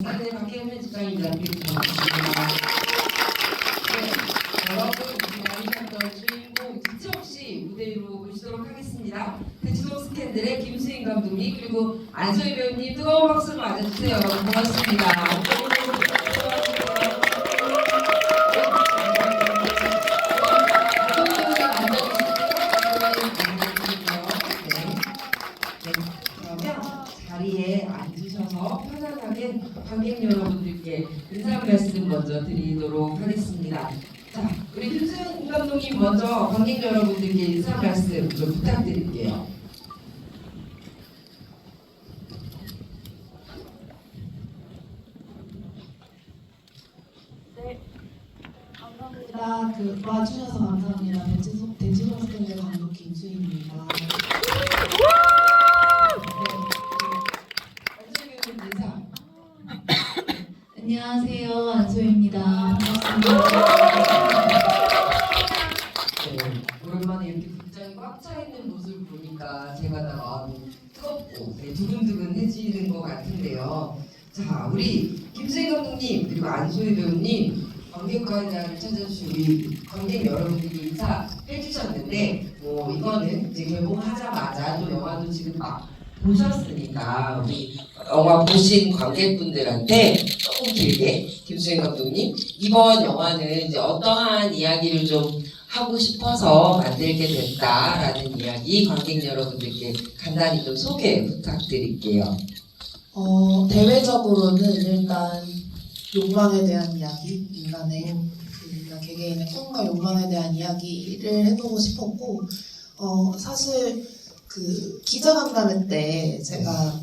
네, 박혜은 집사입니다. 반갑습니다. 네, 여러분 많으셨던 주인공 지체없이 무대 위로 모시도록 하겠습니다. 대치동 스캔들의 김수인 감독님 그리고 안소희 배우님 뜨거운 박수로 맞아주세요. 여러분 고맙습니다. 자리에 앉으셔서 편안하게 관객 여러분들께 인사 말씀 먼저 드리도록 하겠습니다. 자, 우리 김수현 감독님 먼저 관객 여러분들께 인사 말씀 좀 부탁드릴게요. 네, 감사합니다. 와주셔서 감사합니다. 대치동 스탠드 감독 김수희입니다. 안녕하세요, 안소희입니다. 반갑습니다. 네, 오랜만에 이렇게 극장이 꽉 차 있는 모습을 보니까 제가 다 마음이 뜨겁고 두근두근해지는 것 같은데요. 자, 우리 김수희 감독님 그리고 안소희 배우님 관객과의 자리를 찾아주신 우리 관객 여러분들이 인사해 주셨는데 이거는 이제 개봉하자마자 또 영화도 지금 막 보셨으니까 우리 영화 보신 관객분들한테 조금 길게 김수희 감독님 이번 영화는 이제 어떠한 이야기를 좀 하고 싶어서 만들게 됐다라는 이야기 관객 여러분들께 간단히 좀 소개 부탁드릴게요. 대외적으로는 일단 욕망에 대한 이야기, 인간의 개개인의 꿈과 욕망에 대한 이야기를 해보고 싶었고, 사실 그 기자간담회 때 제가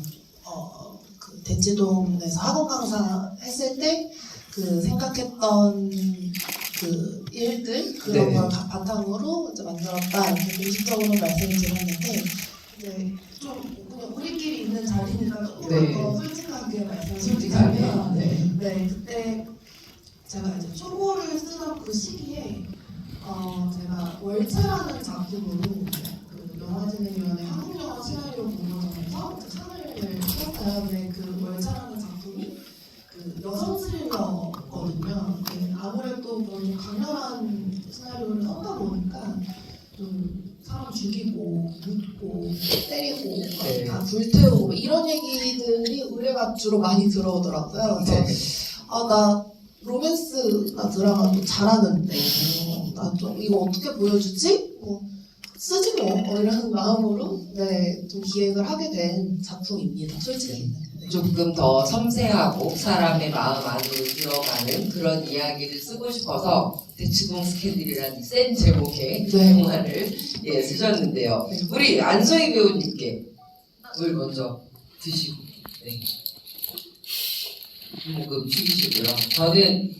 그 대치동에서 학원 강사 했을 때 그 생각했던 그 일들 그런 걸 바탕으로 이제 만들었다 이렇게 공식적으로 말씀을 드렸는데 이제 좀 그냥 우리끼리 있는 자리니까 조금 더 솔직하게 말씀을 드리자면 네 그때 제가 이제 초고를 쓰던 그 시기에 제가 월차라는 작품으로 그 영화진흥위원회 한국영화 시나리오 공모전에서 상을 받았어요. 근데 그 월차라는 작품이 그 여성 스릴러거든요. 네, 아무래도 좀 강렬한 시나리오를 썼다 보니까 좀 사람 죽이고 묻고 때리고 다 불태우고 이런 얘기들이 의뢰가 주로 많이 들어오더라고요. 그래서 나 로맨스나 드라마도 잘하는데 나 좀 이거 어떻게 보여주지? 쓰지 뭐 이런 마음으로 좀 기획을 하게 된 작품입니다. 솔직히 조금 더 섬세하고 사람의 마음 안으로 들어가는 그런 이야기를 쓰고 싶어서 대치동 스캔들이라는 센 제목의 영화를 쓰셨는데요. 우리 안소희 배우님께 물 먼저 드시고 조금 튀기시고요. 저는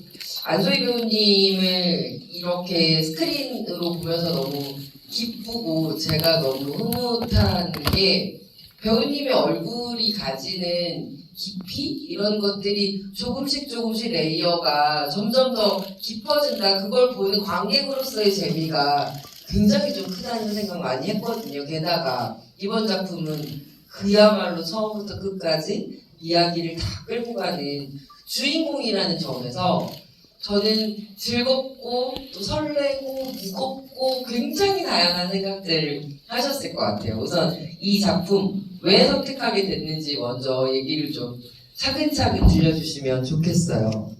안소희 배우님을 이렇게 스크린으로 보면서 너무 기쁘고 제가 너무 흐뭇한 게 배우님의 얼굴이 가지는 깊이 이런 것들이 조금씩 레이어가 점점 더 깊어진다. 그걸 보는 관객으로서의 재미가 굉장히 좀 크다는 생각 많이 했거든요. 게다가 이번 작품은 그야말로 처음부터 끝까지 이야기를 다 끌고 가는 주인공이라는 점에서 저는 즐겁고 또 설레고 무겁고 굉장히 다양한 생각들을 하셨을 것 같아요. 우선 이 작품 왜 선택하게 됐는지 먼저 얘기를 좀 차근차근 들려주시면 좋겠어요.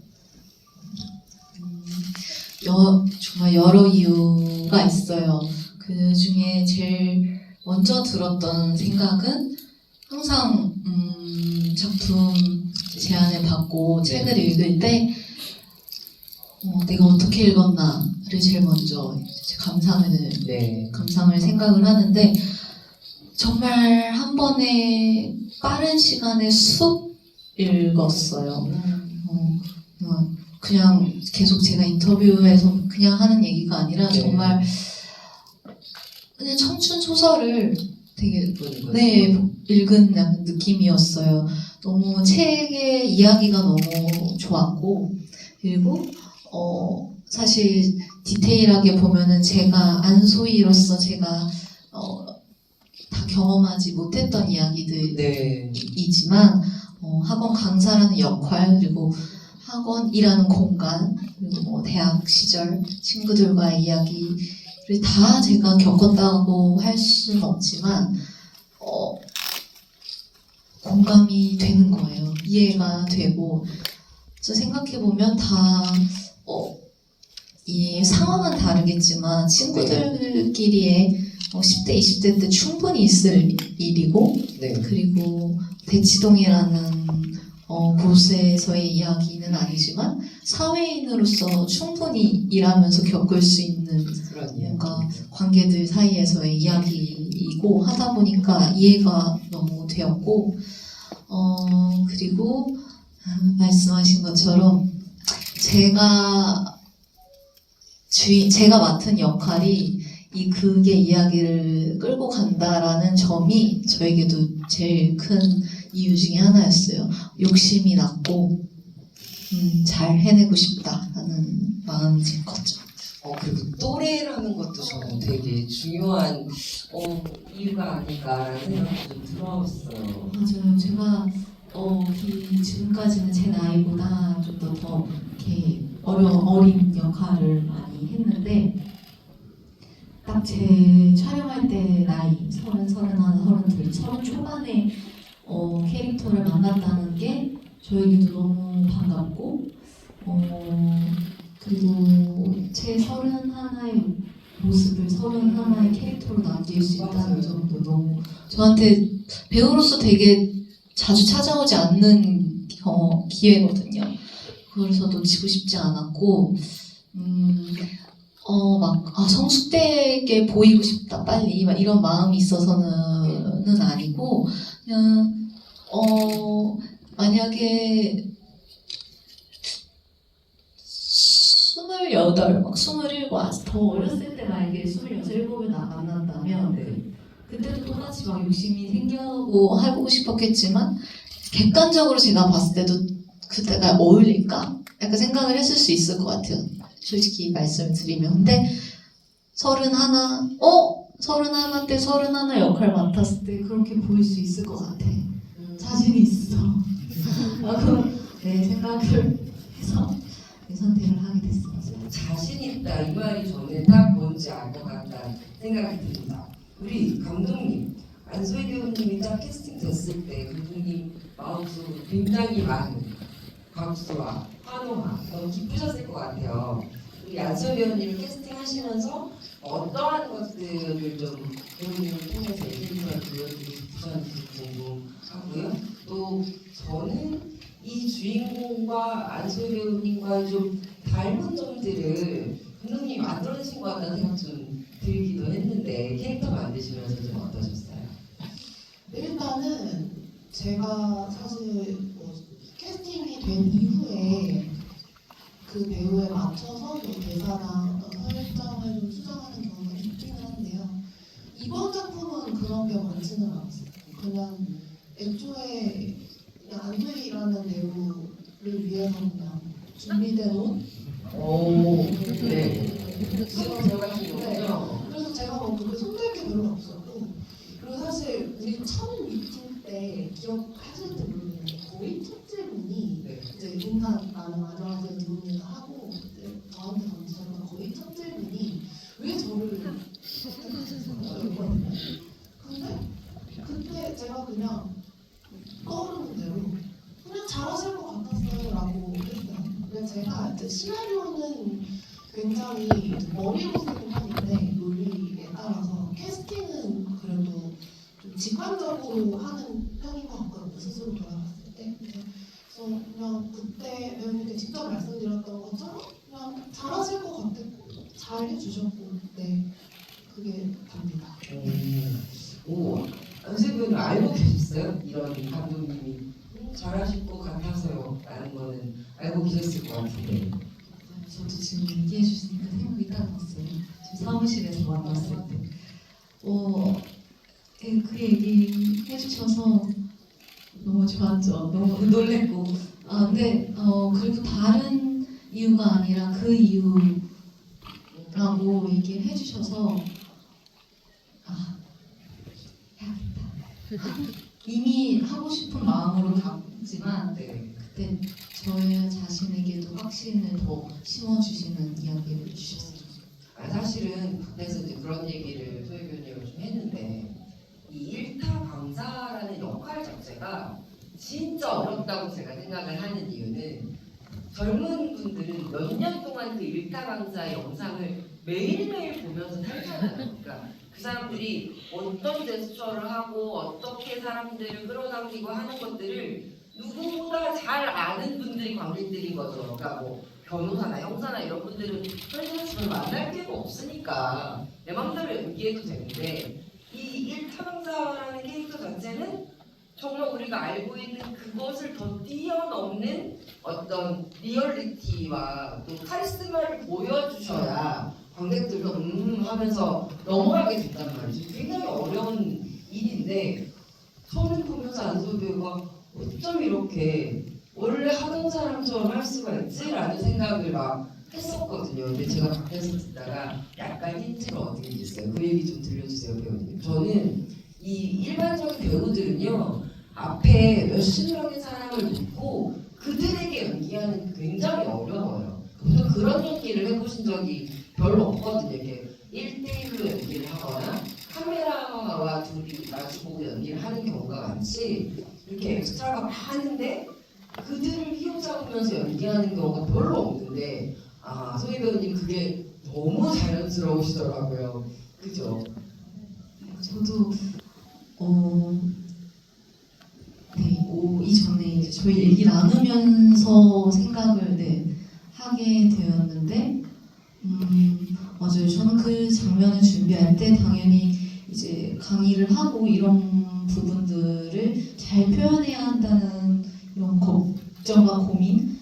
정말 여러 이유가 있어요. 그 중에 제일 먼저 들었던 생각은 항상 작품 제안을 받고 책을 읽을 때 내가 어떻게 읽었나를 제일 먼저 감상을 생각을 하는데 정말 한 번에 빠른 시간에 쑥 읽었어요. 그냥 계속 제가 인터뷰에서 그냥 하는 얘기가 아니라 정말 그냥 청춘 소설을 되게 읽은 약간 느낌이었어요. 너무 책의 이야기가 너무 좋았고 그리고 사실 디테일하게 보면은 제가 안소희로서 제가 다 경험하지 못했던 이야기들이지만 학원 강사라는 역할, 그리고 학원이라는 공간, 그리고 뭐 대학 시절 친구들과의 이야기를 다 제가 겪었다고 할 수는 없지만 공감이 되는 거예요. 이해가 되고. 그래서 생각해보면 이 상황은 다르겠지만 친구들끼리의 10대, 20대 때 충분히 있을 일이고, 네. 그리고 대치동이라는 곳에서의 이야기는 아니지만 사회인으로서 충분히 일하면서 겪을 수 있는 그런 뭔가 이야기. 관계들 사이에서의 이야기이고 하다 보니까 이해가 너무 되었고, 그리고 말씀하신 것처럼 제가 맡은 역할이 이 극의 이야기를 끌고 간다라는 점이 저에게도 제일 큰 이유 중에 하나였어요. 욕심이 났고 잘 해내고 싶다라는 마음이 제일 컸죠. 그리고 또래라는 것도 저는 되게 중요한 이유가 아닐까라는 생각이 좀 들었어요. 맞아요. 제가 지금까지는 제 나이보다 좀 더 이렇게 어린 역할을 많이 했는데 딱 제 촬영할 때 나이 30, 31, 32 초반에 캐릭터를 만났다는 게 저에게도 너무 반갑고 그리고 제 31의 모습을 31의 캐릭터로 남길 수 있다는 점도 너무 저한테 배우로서 되게 자주 찾아오지 않는 기회거든요. 그래서 놓치고 싶지 않았고 성숙되게 보이고 싶다 빨리 막 이런 마음이 있어서는 아니고 그냥 만약에 28, 막 27, 더 어렸을 때 만약에 26, 7을 만났다면 그때도 똑같이 막 욕심이 생기고 해보고 싶었겠지만 객관적으로 제가 봤을 때도 그때가 어울릴까? 약간 생각을 했을 수 있을 것 같아요. 솔직히 말씀을 드리면. 근데 31 때 31 역할 맡았을 때 그렇게 보일 수 있을 것 같아. 자신이 있어. 라고 생각을 해서 선택을 하게 됐습니다. 자신 있다 이 말이 저는 딱 뭔지 알 것 같다는 생각이 듭니다. 우리 감독님 안소희 배우님이 딱 캐스팅 됐을 때 감독님 마음속으로 굉장히 많은 박수와 환호가 너무 기쁘셨을 것 같아요. 우리 안소희 배우님을 캐스팅하시면서 어떠한 것들을 좀 배우님을 통해서 캐릭터를 보여주고 싶으셨는지 궁금하고요. 또 저는 이 주인공과 안소희 배우님과 좀 닮은 점들을 감독님이 만들어내신 것 같다는 생각 좀 들기도 했는데 캐릭터 만드시면서 좀 어떠셨어요? 일단은 제가 사실 캐스팅이 된 이후에 그 배우에 맞춰서 대사나 설정을 좀 수정하는 경우가 있기는 한데요. 이번 작품은 그런 게 많지는 않았어요. 그냥 애초에 그냥 안소희라는 배우를 위해서 그냥 준비된 옷? 네. 지금 들어가신 거군요. 그래서 제가 뭐 그렇게 손댈 게 별로 없었고, 그리고 사실 우리 첫 미팅 때 기억하실지 모르겠는데 거의 첫째 분이 이제 인사 나는 안녕하세요 누굽니다 하고 이제 저한테 던지셨던 거의 첫째 분이 왜 저를 선택하셨어요? 근데 그때 제가 그냥 떠오르는 대로 그냥 잘하실 것 같았어요 라고 했어요. 근데 제가 이제 시나리오는 굉장히 머리로 쓰는 편인데 논리에 따라서 캐스팅은 그래도 좀 직관적으로 하는 편인 것 같거든요. 스스로 돌아봤을 때. 그래서 그냥 그때 배우님께 직접 말씀드렸던 것처럼 그냥 잘하실 것 같았고 잘 해주셨고 그게 답니다. 안소희 배우님 알고 계셨어요? 이런 감독님이 잘하실 것 같아서요 라는 거는 알고 계셨을 것 같은데. 저도 지금 얘기해 주시니까 생각이 딱 났어요. 지금 사무실에서 만났을 때. 그 얘기 해주셔서 너무 좋았죠. 너무 놀랬고. 근데 그리고 다른 이유가 아니라 그 이유라고 얘기를 해주셔서 해야겠다. 이미 하고 싶은 마음으로 했지만 네. 그때 저의 자신에게도 확신을 더 심어주시는 이야기를 주셨어요. 사실은 그래서 이제 그런 얘기를 소희변님을 좀 했는데 이 일타 강사라는 역할 자체가 진짜 어렵다고 제가 생각을 하는 이유는 젊은 분들은 몇 년 동안 그 일타 강사의 영상을 매일매일 보면서 살잖아요. 그러니까 그 사람들이 어떤 제스처를 하고 어떻게 사람들을 끌어당기고 하는 것들을 누구보다 잘 아는 분들이 관객들인 거죠. 그러니까 뭐 변호사나 형사나 이런 분들은 현실에서 만날 기회가 없으니까 내 맘대로 연기해도 되는데 이 일타강사라는 캐릭터 자체는 정말 우리가 알고 있는 그것을 더 뛰어넘는 어떤 리얼리티와 또 카리스마를 보여주셔야 관객들도 하면서 넘어가게 된단 말이죠. 굉장히 어려운 일인데 저는 보면서 안소희 배우가 어쩜 이렇게 원래 하던 사람처럼 할 수가 있지라는 생각을 막 했었거든요. 근데 제가 밖에서 듣다가 약간 힌트가 얻은 게 있어요. 그 얘기 좀 들려주세요, 배우님. 저는 이 일반적인 배우들은요 앞에 몇십 명의 사람을 놓고 그들에게 연기하는 게 굉장히 어려워요. 보통 그런 연기를 해보신 적이 별로 없거든요. 이게 1대1로 연기를 하거나 카메라와 둘이 마주보고 연기를 하는 경우가 많지 이렇게 엑스트라가 많은데 그들을 휘어잡으면서 연기하는 경우가 별로 없는데 소희 배우님 그게 너무 자연스러우시더라고요. 그죠? 저도 이전에 이제 저희 얘기 나누면서 생각을 하게 되었는데 맞아요. 저는 그 장면을 준비할 때 당연히 이제 강의를 하고 이런 부분들을 잘 표현해야 한다는 이런 걱정과 고민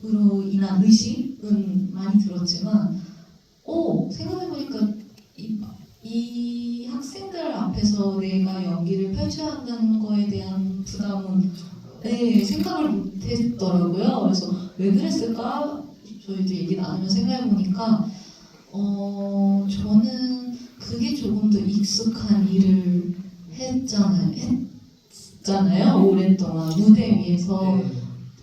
으로 인한 의식은 많이 들었지만 생각해보니까 이 학생들 앞에서 내가 연기를 펼쳐야 한다는 거에 대한 부담은 생각을 못했더라고요. 그래서 왜 그랬을까? 저희도 얘기 나누면 생각해보니까 저는 그게 조금 더 익숙한 일을 했잖아요. 오랫동안 무대 위에서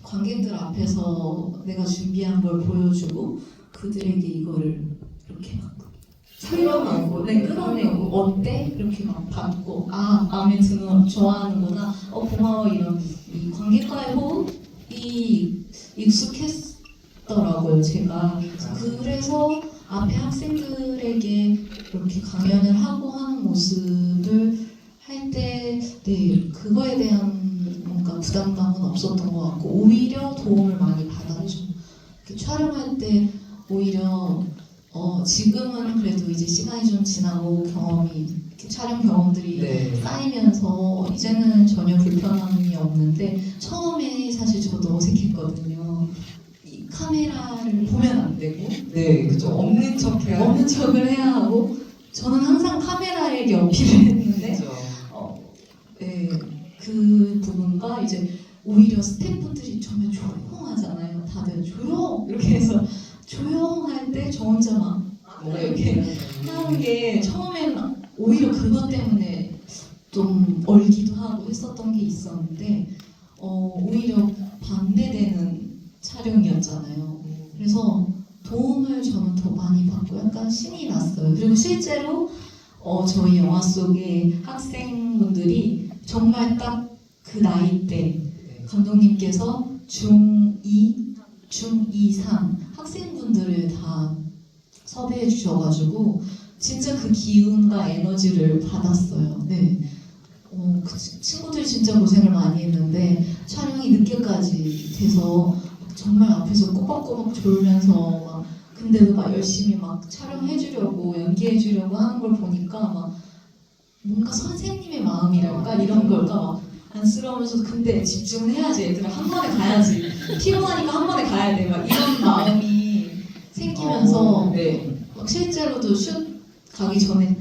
관객들 앞에서 내가 준비한 걸 보여주고 그들에게 이거를 이렇게 막 설명하고 끌어내고 어때? 이렇게 막 받고 마음에 드는 좋아하는구나 고마워 이런 이 관객과의 호흡이 익숙했더라고요 제가. 그래서 앞에 학생들에게 이렇게 강연을 하고 하는 모습을 할 때 그거에 대한 뭔가 부담감은 없었던 것 같고 오히려 도움을 많이 받았죠. 촬영할 때 오히려 지금은 그래도 이제 시간이 좀 지나고 경험이 촬영 경험들이 쌓이면서 이제는 전혀 불편함이 없는데 처음에 사실 저도 어색했거든요. 이 카메라를 보면 안 되고 그죠. 없는 척을 해야 하고 저는 항상 카메라에게 어필을 했는데 그 부분과 이제 오히려 스태프분들이 정말 조용하잖아요. 다들 조용 이렇게 해서 조용할 때 저 혼자 막 이렇게 하는 게 처음에는 오히려 그것 때문에 좀 얼기도 하고 했었던 게 있었는데 오히려 반대되는 촬영이었잖아요. 그래서 도움을 저는 더 많이 받고 약간 신이 났어요. 그리고 실제로 저희 영화 속의 학생분들이 정말 딱 그 나이 때 감독님께서 중2, 중2, 3 학생분들을 다 섭외해 주셔가지고 진짜 그 기운과 에너지를 받았어요. 그 친구들이 진짜 고생을 많이 했는데 촬영이 늦게까지 돼서 정말 앞에서 꼬박꼬박 졸면서 막 근데도 막 열심히 막 촬영해 주려고 연기해 주려고 하는 걸 보니까 막 뭔가 선생님의 마음이랄까 이런 걸까 막 안쓰러우면서 근데 집중을 해야지 얘들아 한 번에 가야지 피곤하니까 한 번에 가야 돼 막 이런 마음이 생기면서 막 실제로도 슛 가기 전에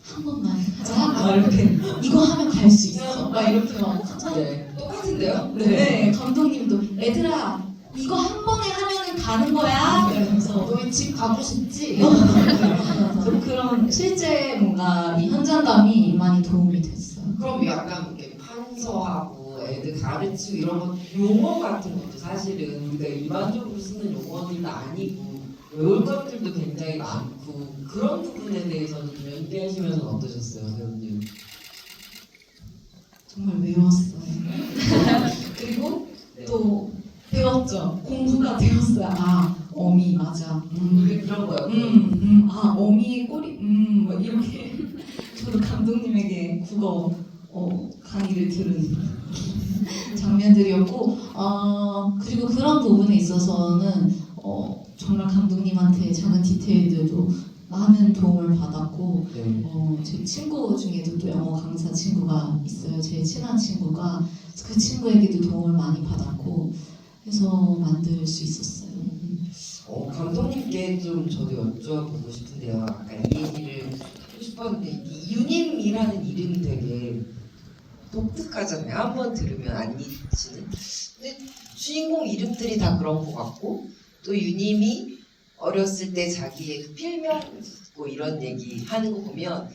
한 번만 하자 막 이렇게 이거 하면 갈 수 있어 막 이렇게 막 똑같은데요? 감독님도 애들아 이거 한 번에 하면은 가는 거야 이러면서 너 집 가고 싶지? 그런 실제 뭔가 이 현장감이 많이 도움이 됐어요. 그럼 약간 이렇게 판서하고 가르치고 이런 것 용어 같은 것도 사실은 우리가 일반적으로 쓰는 용어들도 아니고 외울 것들도 굉장히 많고 그런 부분에 대해서는 좀 연기하시면서 어떠셨어요, 배우님? 정말 외웠어요. 그리고 네. 또 배웠죠. 공부가 되었어요. 아, 어미 맞아. 그런 거요. 아, 어미 꼬리, 뭐 이렇게 저도 감독님에게 국어 강의를 들은 장면들이었고, 그리고 그런 부분에 있어서는 정말 감독님한테 작은 디테일들도 많은 도움을 받았고, 네. 제 친구 중에도 또 영어 강사 친구가 있어요. 제일 친한 친구가 그 친구에게도 도움을 많이 받았고 해서 만들 수 있었어요. 감독님께 좀 저도 여쭤보고 싶은데요. 아까 이 얘기를 하고 싶었는데 이 유님이라는 이름이 되게 독특하잖아요. 한번 들으면 안 잊히는. 근데 주인공 이름들이 다 그런 것 같고 또 유님이 어렸을 때 자기의 그 필명 뭐 이런 얘기 하는 거 보면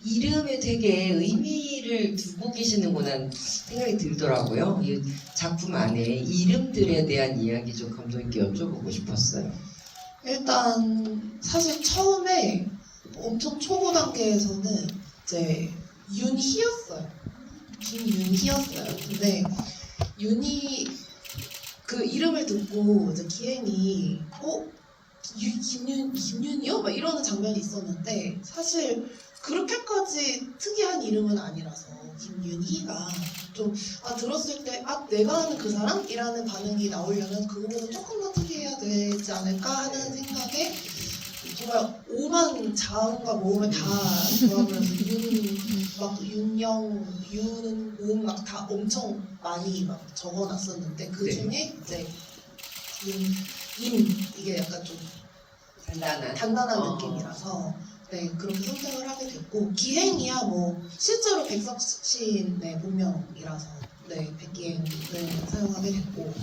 이름에 되게 의미를 두고 계시는구나 생각이 들더라고요. 이 작품 안에 이름들에 대한 이야기 좀 감독님께 여쭤보고 싶었어요. 일단 사실 처음에 엄청 초보 단계에서는 이제 윤희였어요. 김윤희였어요. 근데 윤희 그 이름을 듣고 이제 기행이 김윤이요? 막 이러는 장면이 있었는데 사실 그렇게까지 특이한 이름은 아니라서 김윤희가 좀 들었을 때 내가 아는 그 사람이라는 반응이 나오려면 그거보다 조금 더 특이해야 되지 않을까 하는 생각에 정말 오만 자음과 모음을 다 조합을 해서 막 윤영, 윤은 막 다 엄청 많이 막 적어놨었는데 그 중에 이제 임 이게 약간 좀 단단한 느낌이라서 네 그렇게 선택을 하게 됐고 기행이야 뭐 실제로 백석신의 본명이라서 네 백기행을 사용하게 됐고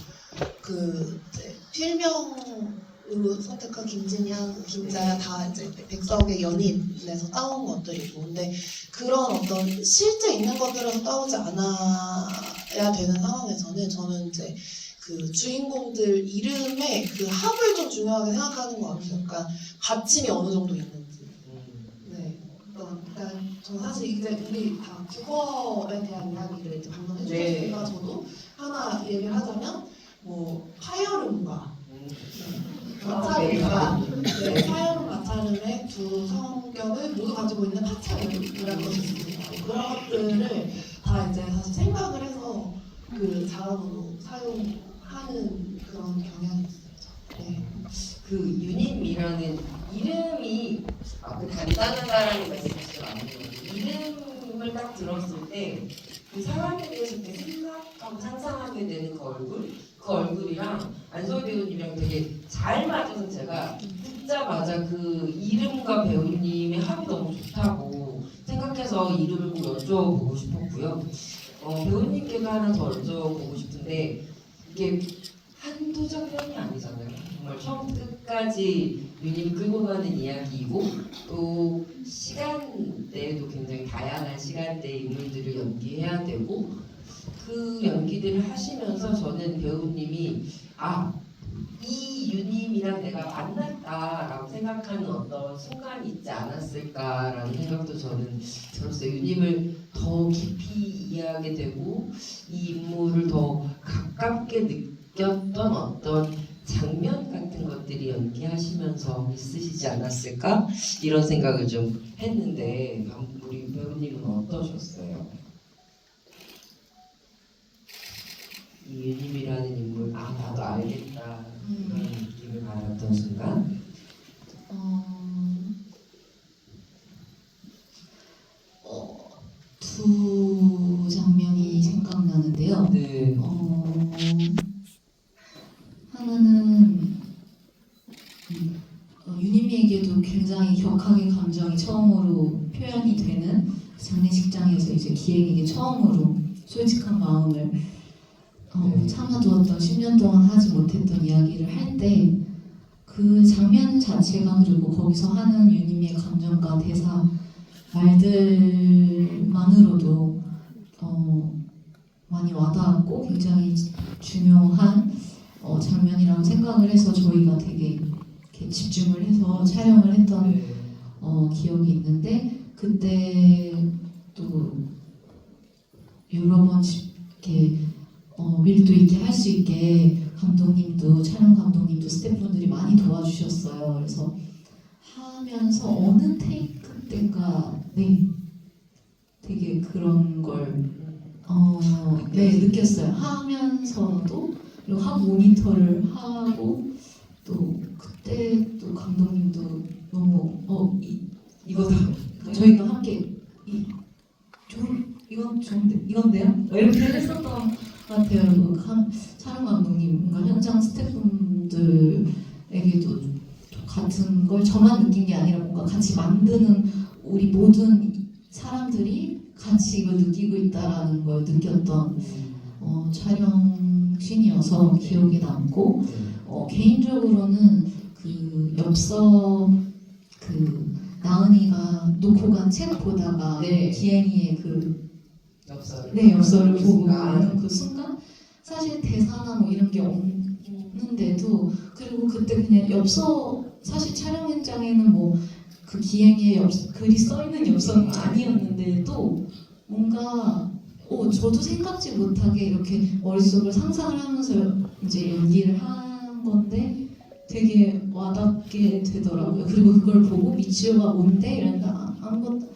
그 이제 필명으로 선택한 김진양, 김자야 다 이제 백석의 연인에서 따온 것들이고 근데 그런 어떤 실제 있는 것들에서 따오지 않아야 되는 상황에서는 저는 이제 그 주인공들 이름의 그 합을 좀 중요하게 생각하는 것 같아요. 그러니까 받침이 어느 정도 있는지. 네. 그러니까 저는 사실 이제 우리 다 국어에 대한 이야기를 이제 방금 해주셨으니까 저도 하나 얘기를 하자면 뭐 파열음과 마찰음과 파열음 마찰음의 두 성격을 모두 가지고 있는 파찰음이라는 것이 있습니다. 그런 것들을 다 이제 사실 생각을 해서 그 자음으로 사용하는 그런 경향이 있어요. 네. 그 유님이라는 이름이 그 단단하다라는 말씀이시죠. 이름을 딱 들었을 때 그 사람에 대해서 이렇게 생각하고 상상하게 되는 그 얼굴이랑 안소희 배우님이랑 되게 잘 맞아서 제가 듣자마자 그 이름과 배우님의 합이 너무 좋다고 생각해서 이름을 꼭 여쭤보고 싶었고요. 배우님께도 하나 더 여쭤보고 싶은데 이게 한두 장면이 아니잖아요. 정말 처음부터 끝까지 유님이 끌고 가는 이야기이고 또 시간대에도 굉장히 다양한 시간대 인물들을 연기해야 되고 그 연기들을 하시면서 저는 배우님이 이 유님이랑 내가 만났다라고 생각하는 어떤 순간이 있지 않았을까라는 생각도 저는 들었어요. 유님을 더 깊이 이해하게 되고 이 인물을 더 가깝게 느꼈던 어떤 장면 같은 것들이 연기하시면서 있으시지 않았을까? 이런 생각을 좀 했는데 우리 배우님은 어떠셨어요? 이 유님이라는 인물 나도 알겠다 이런 느낌을 받았던 순간 두 장면이 생각나는데요. 네. 하나는 유니미에게도 굉장히 격하게 감정이 처음으로 표현이 되는 장례식장에서 이제 기행에게 처음으로 솔직한 마음을 참아두었던 10년 동안 하지 못했던 이야기를 할 때 그 장면 자체가 그리고 거기서 하는 유니미의 감정과 대사 말들만으로도 많이 와닿았고 굉장히 중요한 장면이라고 생각을 해서 저희가 되게 이렇게 집중을 해서 촬영을 했던 네. 기억이 있는데 그때 또 여러 번 이렇게 밀도 있게 할 수 있게 감독님도 촬영 감독님도 스태프분들이 많이 도와주셨어요. 그래서 하면서 어느 테이크 때인가 네 되게 그런 걸 네 느꼈어요. 하면서도 그리고 한 모니터를 하고 또 그때 또 감독님도 너무 이거 저희가 함께 이건 좋은데 이건데요? 이렇게 했었던 것 같아요. 그 촬영 감독님, 뭔가 현장 스태프분들에게도 같은 걸 저만 느낀 게 아니라 뭔가 같이 만드는 우리 모든 사람들이 같이 이걸 느끼고 있다라는 걸 느꼈던 촬영 씬이어서 기억에 남고 개인적으로는 그 엽서 그 나은이가 놓고 간 책 보다가 네. 기행이의 그 엽서를 엽서를 보고 순간. 있는 그 순간 사실 대사나 뭐 이런 게 없는데도 그리고 그때 그냥 엽서 사실 촬영 현장에는 뭐 그 기행의 글이 써 있는 엽서는 아니었는데도 뭔가 저도 생각지 못하게 이렇게 머릿속을 상상을 하면서 이제 연기를 한 건데 되게 와닿게 되더라고요. 그리고 그걸 보고 미치오가 뭔데? 이러니까 아무것도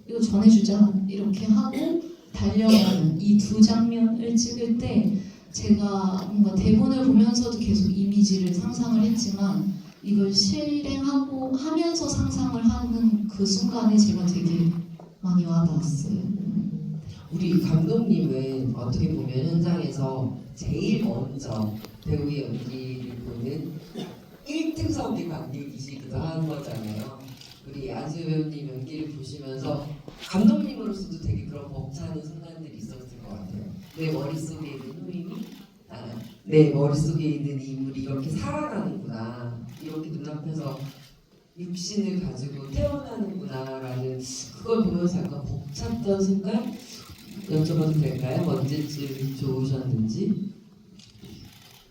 이거 전해주자 이렇게 하고 달려가는 이 두 장면을 찍을 때 제가 뭔가 대본을 보면서도 계속 이미지를 상상을 했지만 이걸 실행하고 하면서 상상을 하는 그 순간에 제가 되게 많이 와닿았어요. 우리 감독님은 어떻게 보면 현장에서 제일 먼저 배우의 연기를 보는 1등석의 관객이시기도 한 거잖아요. 우리 안수희 배우님 연기를 보시면서 감독님으로서도 되게 그런 벅차는 순간들이 있었을 것 같아요. 내 머릿속에 있는 후임이 내 머릿속에 있는 인물이 이렇게 살아가는구나, 이렇게 눈앞에서 육신을 가지고 태어나는구나라는 그걸 보면서 약간 벅찼던 순간 여쭤봐도 될까요? 언제쯤 좋으셨는지?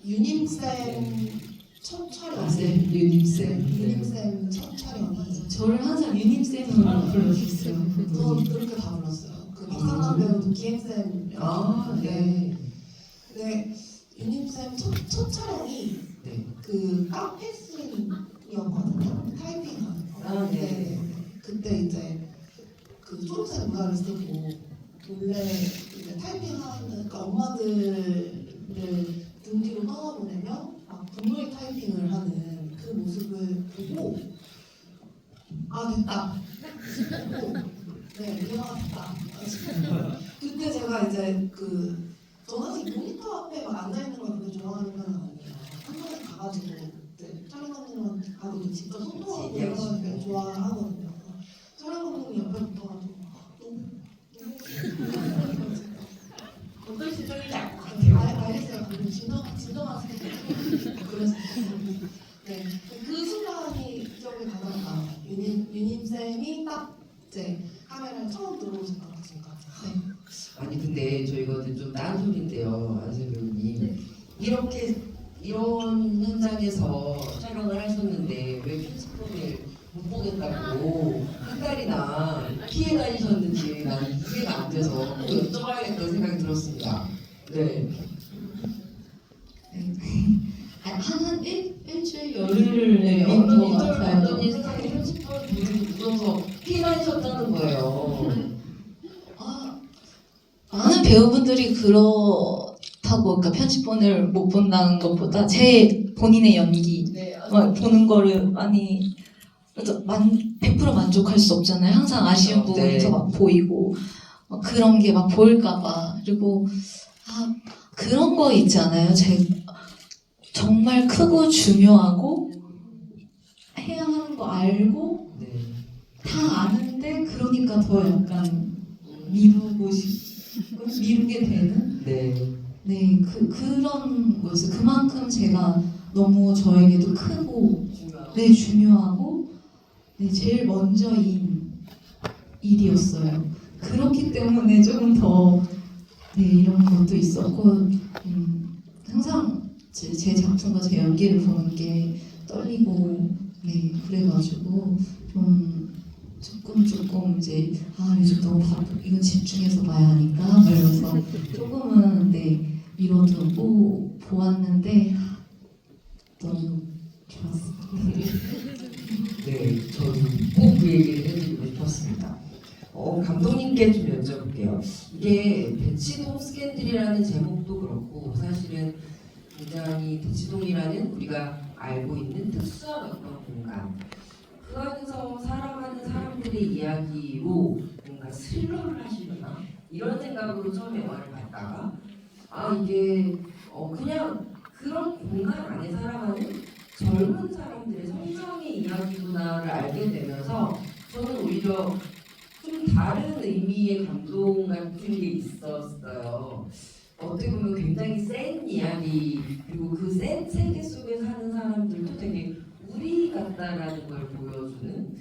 유님쌤 첫 촬영. 네, 유님쌤. 유님쌤 첫 촬영이 저를 항상 유님쌤으로 불러주세요. 저 그렇게 다 불렀어요. 그 박상남 배우도 기행쌤. 네. 근데 유님쌤 첫 촬영이 네. 그 카페 씬이었거든요. 타이핑하는 거. 네. 그때 이제 그 초록색 모자를 쓰고 몰래 이제 타이핑하는 그러니까 엄마들을 등 뒤로 떠나보내며 막 분노의 타이핑을 하는 그 모습을 보고 됐다. 네, 이해가 됐다. 그때 제가 이제 저는 사실 모니터 앞에 막 앉아있는 걸 그렇게 좋아하는 편은 아니에요. 한 번에 가가지고 촬영 감독님한테 가서 직접 소통하고 이런 걸 되게 좋아하거든요. 촬영 감독님 옆에 붙어가지고 어떤 시점인지 알 것 같아요. 알겠어요. 진정하세요. 그랬어요. 네, 그 순간이 기억에 가장 나요. 유님쌤이 딱 이제 카메라에 처음 들어오신 것 같으니까. 네. 아니 근데 저희거는 좀 나은 소리인데요, 안수희 배우님. 이런 현장에서 촬영을 하셨는데 왜 편집본을 못 보겠다고 한 달이나 피해 다니셨는지 나는 이해가 안 돼서 꼭 여쭤봐야겠다는 생각이 들었습니다. 네. 한 일주일 열흘을 네, 낸 어떤 것 같아요. 어떤 세상에 편집본 분이 묻어서 피해 다니셨다는 거예요. 많은 배우분들이 그렇다고 그러니까 편집본을 못 본다는 것보다 제 본인의 연기 네. 보는 거를 많이 100% 만족할 수 없잖아요. 항상 아쉬운 부분이 네. 더 막 보이고 그런 게 막 보일까봐. 그리고 그런 거 있지 않아요? 정말 크고 중요하고 해야 하는 거 알고 네. 다 아는데 그러니까 더 약간 미루게 되는 네. 그런 거였어요. 그만큼 제가 너무 저에게도 크고 중요하고. 중요하고 제일 먼저인 일이었어요. 그렇기 때문에 조금 더 네, 이런 것도 있었고 항상 제 작품과 제 연기를 보는 게 떨리고 네 그래가지고 좀 조금 이제 요즘 너무 이건 집중해서 봐야 하니까 막 이러면서 조금은 네 미뤄두고 보았는데 너무 좋았어요. 네, 저도 꼭 그 얘기를 해드리고 싶었습니다. 감독님께 좀 여쭤볼게요. 이게 대치동 스캔들이라는 제목도 그렇고 사실은 굉장히 대치동이라는 우리가 알고 있는 특수한 어떤 공간 그 안에서 살아가는 사람들의 이야기로 뭔가 스릴러를 하시려나 이런 생각으로 처음에 영화를 봤다가 이게 그냥 그런 공간 안에 살아가는 젊은 사람들의 성장의 이야기구나를 알게 되면서 저는 오히려 좀 다른 의미의 감동 같은 게 있었어요. 어떻게 보면 굉장히 센 이야기 그리고 그 센 세계 속에 사는 사람들도 되게 우리 같다라는 걸 보여주는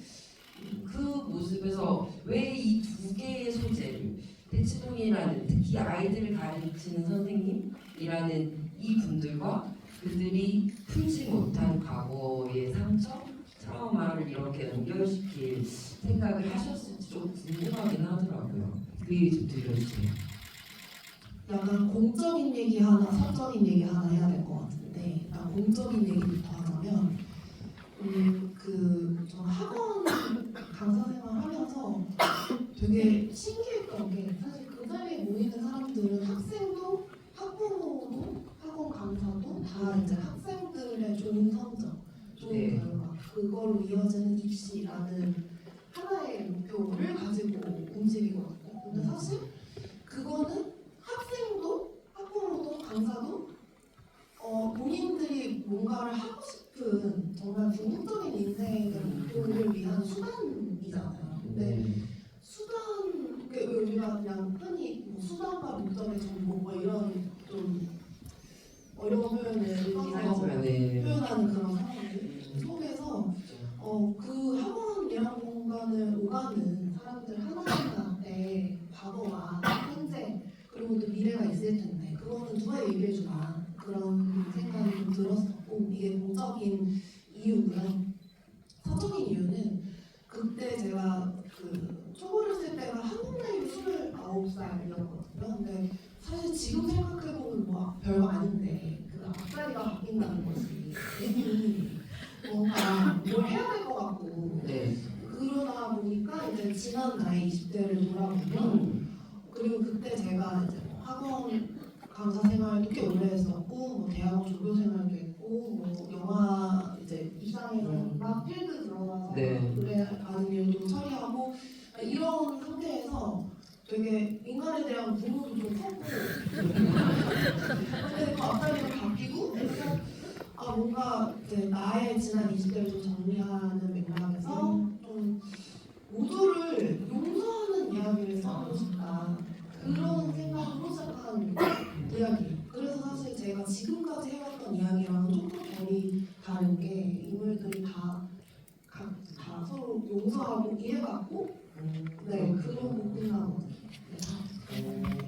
그 모습에서 왜 이 두 개의 소재를 대치동이라는 특히 아이들을 가르치는 선생님이라는 이 분들과 그들이 풀지 못한 과거의 상처, 트라우마를 이렇게 연결시킬 생각을 하셨을지 좀 궁금하긴 하더라고요. 그 얘기 좀 들려주세요. 약간 공적인 얘기 하나, 사적인 얘기 하나 해야 될 것 같은데 일단 공적인 얘기부터 하자면 저 학원 강사 생활하면서 되게 신기했던 게 사실 그 자리에 모이는 사람들은 학생도 학부모도 학원 강사도 다 이제 학생들의 좋은 성적, 좋은 네. 결과 그걸로 이어지는 입시라는 하나의 목표를 가지고 움직이거든요. 근데 사실 그거는 학생도 학부모도 강사도 본인들이 뭔가를 하고 싶은 정말 궁극적인 인생의 목표를 위한 수단이잖아요. 근데 수단, 우리가 그냥 흔히 수단과 목적의 전복 뭐 이런 좀 어려운 표현을 표현하는 그런 상황들 속에서 그 학원이라는 공간을 오가는 사람들 하나하나의 과거와 현재 그리고 또 미래가 있을 텐데 그거는 누가 얘기해주나 그런 생각이 좀 들었었고 이게 공적인 이유고요. 사적인 이유는 그때 제가 초보를 쓸 때가 한국 나이로 29살이었거든요. 근데 사실 지금 생각해보면 뭐 별거 아닌데 그 앞자리가 바뀐다는 것이 괜히 뭔가 뭘 해야 될 것 같고 네. 그러다 보니까 이제 지난 나이 20대를 돌아보면 그리고 그때 제가 이제 뭐 학원 강사 생활도 꽤 오래 했었고 뭐 대학원 조교 생활도 했고 뭐 영화 이제 입상해서 막 필드 들어가서 네. 노래 가는 일도 처리하고 이런 상태에서 되게 인간에 대한 분노도 좀 컸고 근데 그 앞자리가 바뀌고 그래서 뭔가 이제 나의 지난 20대를 좀 정리하는 맥락에서 좀 모두를 용서하는 이야기를 써보고 싶다 그런 생각으로 시작한 이야기. 그래서 사실 제가 지금까지 해왔던 이야기랑은 조금 결이 다른 게 인물들이 다 서로 용서하고 이해받고 네 그러고 끝나거든요.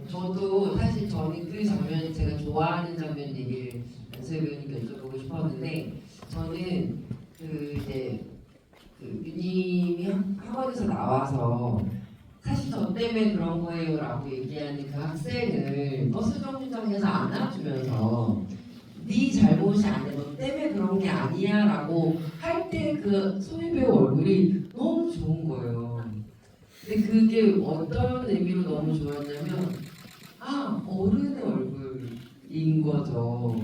저도 사실 저는 그 장면 제가 좋아하는 장면 얘기를 연수의 배우님께 여쭤보고 싶었는데 저는 이제 유님이 학원에서 나와서 사실 저 때문에 그런 거예요라고 얘기하는 그 학생을 버스 정류장에서 안아주면서 네 잘못이 아니야 너 때문에 그런 게 아니야라고 할 때 그 소희 배우 얼굴이 너무 좋은 거예요. 근데 그게 어떤 의미로 너무 좋았냐면 어른의 얼굴인 거죠.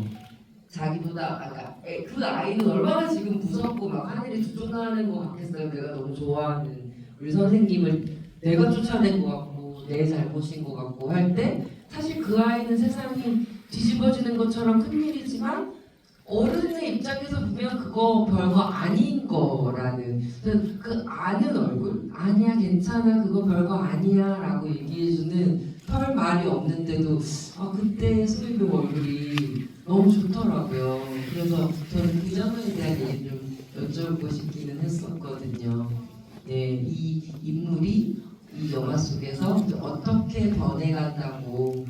자기보다 그 아이는 얼마나 지금 무섭고 막 하늘이 두쪽나는 것 같겠어요. 내가 너무 좋아하는 우리 선생님을 내가 쫓아낸 것 같고 내 잘못인 것 같고 할 때 사실 그 아이는 세상이 뒤집어지는 것처럼 큰일이지만 어른의 입장에서 보면 그거 별거 아닌 거라는 그 아는 얼굴 아니야 괜찮아 그거 별거 아니야 라고 얘기해주는 별 말이 없는데도 그때 소희배 얼굴이 너무 좋더라고요. 그래서 저는 그 장면에 대한 얘기 좀 여쭤보고 싶기는 했었거든요. 네, 이 인물이 이 영화 속에서 어떻게 변해간다고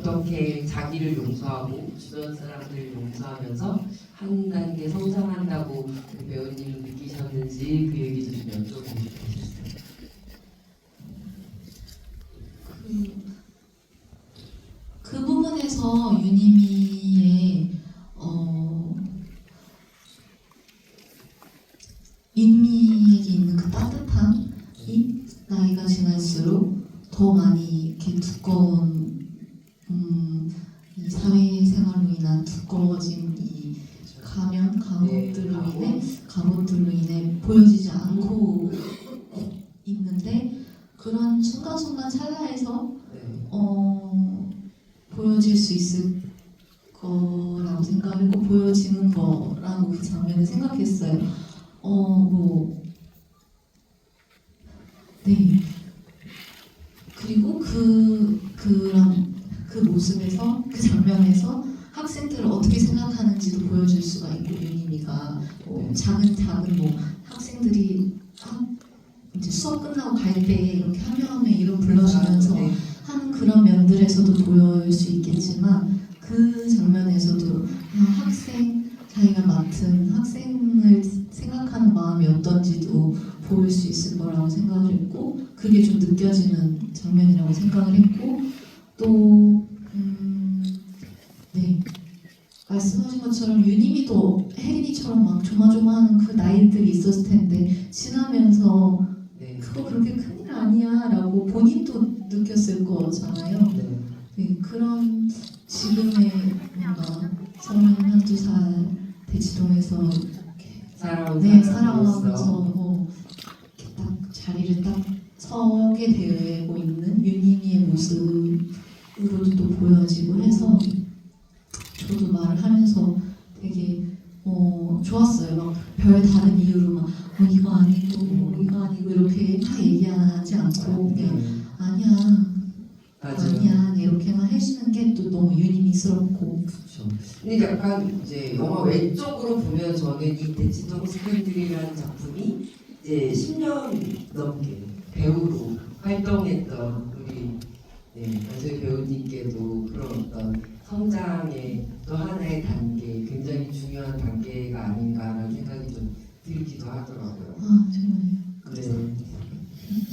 어떻게 자기를 용서하고 주변 사람들을 용서하면서 한 단계 성장한다고 우리 배우님은 느끼셨는지 그 얘기도 좀 여쭤보고 싶으셨어요. 그 부분에서 유니미의 윤미에게 있는 그 따뜻함이 나이가 지날수록 더 많이 이렇게 두꺼운 이 사회생활로 인한 두꺼워진 이 가면, 갑옷들로 인해 보여지지 않고 있는데 그런 순간순간 찰나에서 네. 보여질 수 있을 거라고 생각했고 보여지는 거라고 그 장면을 생각했어요. 네. 그리고 그 모습에서 그 장면에서 학생들을 어떻게 생각하는지도 보여줄 수가 있고 유니미가 작은 학생들이 이제 수업 끝나고 갈 때 이렇게 한 명 한 명 이름 불러주면서 네. 하는 그런 면들에서도 보일 수 있겠지만 그 장면에서도 자기가 맡은 학생을 생각하는 마음이 어떤지도 보일 수 있을 거라고 생각을 했고 그게 좀 느껴지는 장면이라고 생각을 했고 또 네. 말씀하신 것처럼 유니미도 혜린이처럼 막 조마조마하는 그 나이들이 있었을 텐데 지나면서 네. 그거 그렇게 큰일 아니야 라고 본인도 느꼈을 거잖아요. 네. 네, 그런 지금의 뭔가 32살 대치동에서 살아가면서 이렇게 딱 자리를 딱 서게 되고 있는 유니미의 모습으로도 또 보여지고 해서 저도 말을 하면서 되게 좋았어요. 막 별 다른 이유로 막 이거 아니고 이렇게 막 얘기하지 않고 그냥 아니야 맞아요. 이렇게만 해주는 게 또 너무 유니미스럽고 그렇죠. 근데 약간 이제 영화 외적으로 보면 저는 이 대치동 스캔들이라는 작품이 이제 10년 넘게 배우로 활동했던 우리 안소희 배우님께도 그런 어떤 성장의 또 하나의 단계, 굉장히 중요한 단계가 아닌가라는 생각이 좀 들기도 하더라고요. 정말 네.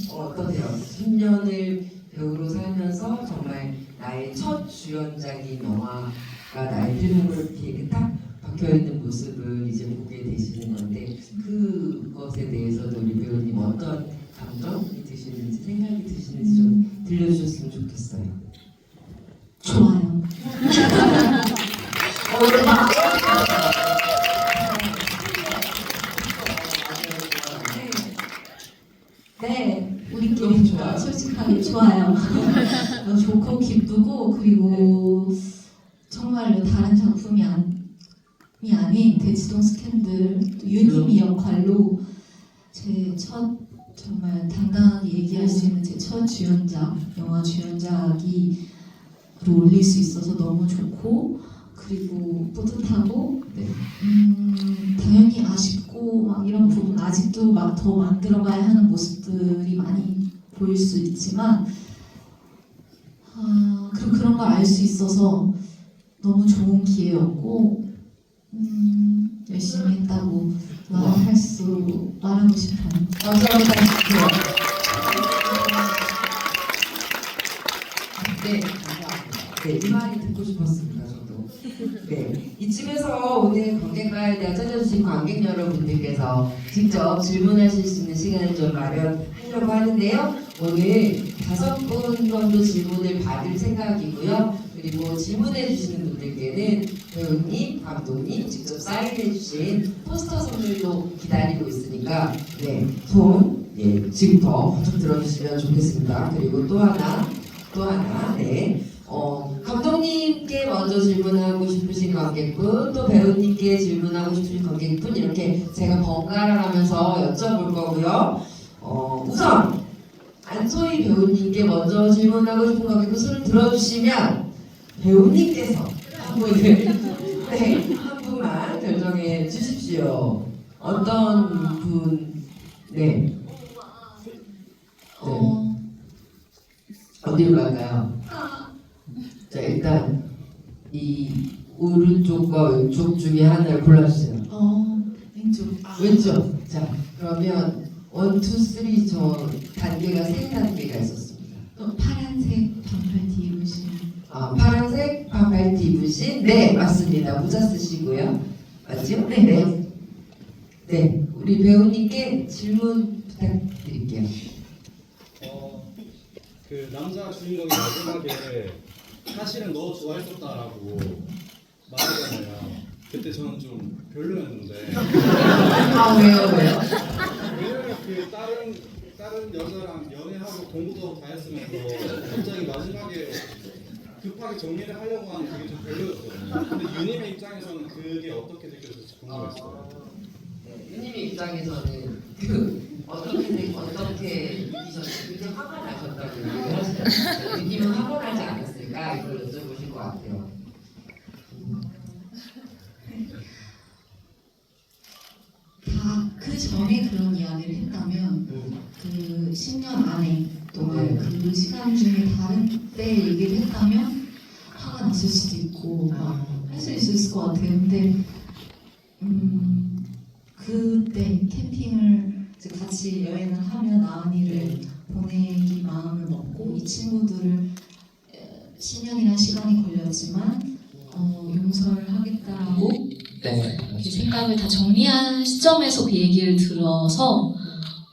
어떠세요? 10년을 배우로 살면서 정말 나의 첫 주연작인 영화가 나의 필름으로 이렇게 딱 박혀있는 모습을 이제 보게 되시는 건데 그것에 대해서도 우리 배우님 어떤 감정이 드시는지 생각이 드시는지 좀 들려주셨으면 좋겠어요. 좋아요. 네, 우리끼리 좋아. 솔직하게 좋아요. 좋고 기쁘고 그리고 정말로 다른 작품이 아닌 대치동 스캔들 또 유니미 역할로 제 첫 정말 당당하게 얘기할 수 있는 제 첫 주연작 영화 주연작이 올릴 수 있어서 너무 좋고 그리고 뿌듯하고 당연히 아쉽고 막 이런 부분 아직도 막 더 만들어가야 하는 모습들이 많이 보일 수 있지만 그리고 그런 걸 알 수 있어서 너무 좋은 기회였고 열심히 했다고 말하고 싶어요. 감사합니다. 네, 감사합니다. 네, 이 말이 듣고 싶었습니다, 저도. 네, 이쯤에서 오늘 관객과에 대한 찾아주신 관객 여러분들께서 직접 질문하실 수 있는 시간을 좀 마련하려고 하는데요. 오늘 5분 정도 질문을 받을 생각이고요. 그리고 질문해 주시는 분들께는 배우님, 감독님 직접 사인해 주신 포스터 선물도 기다리고 있으니까 손 지금부터 번쩍 들어주시면 좋겠습니다. 그리고 또 하나 감독님께 먼저 질문하고 싶으신 관객분, 또 배우님께 질문하고 싶으신 관객분 이렇게 제가 번갈아 가면서 여쭤볼 거고요. 우선 안소희 배우님께 먼저 질문하고 싶은 관객분 손을 들어주시면 배우님께서 한 분만 결정해 주십시오. 어떤 분? 어디로 갈까요? 자, 일단 이 오른쪽과 왼쪽 중에 하나를 골라주세요. 왼쪽. 왼쪽. 자, 그러면 1, 2, 3 저 단계가 3단계가 있었습니다. 파란색 반팔티 입으신. 파란색 반팔티 입으신 네 맞습니다. 모자 쓰시고요. 맞죠? 네. 네. 우리 배우님께 질문 부탁드릴게요. 그 남자 주인공이 마지막에 사실은 너 좋아했었다라고 말하잖아요. 그때 저는 좀 별로였는데. 왜요? 왜냐면 그 다른 여자랑 연애하고 공부도 다 했으면서 갑자기 마지막에 급하게 정리를 하려고 하는 그게 좀 별로였거든요. 근데 유님의 입장에서는 그게 어떻게 느껴질지 궁금했어요. 유님의 입장에서는 어떻게 느끼셨어요? 굉장히 화가 나셨다고 얘기를 하시잖아요. 유님은 화가 나지 않았을까? 이걸 여쭤보신 것 같아요. 다 그 전에 그런 이야기를 했다면 그 10년 안에 동안 그 시간 중에 다른 때 얘기를 했다면 화가 났을 수도 있고 할 수 있을 것 같아요. 근데 그때 캠핑을 이제 같이 여행을 하며 나은이를 보내기 마음을 먹고 이 친구들을 10년이라는 시간이 걸렸지만 용서를 하겠다라고 네. 그 생각을 다 정리한 시점에서 그 얘기를 들어서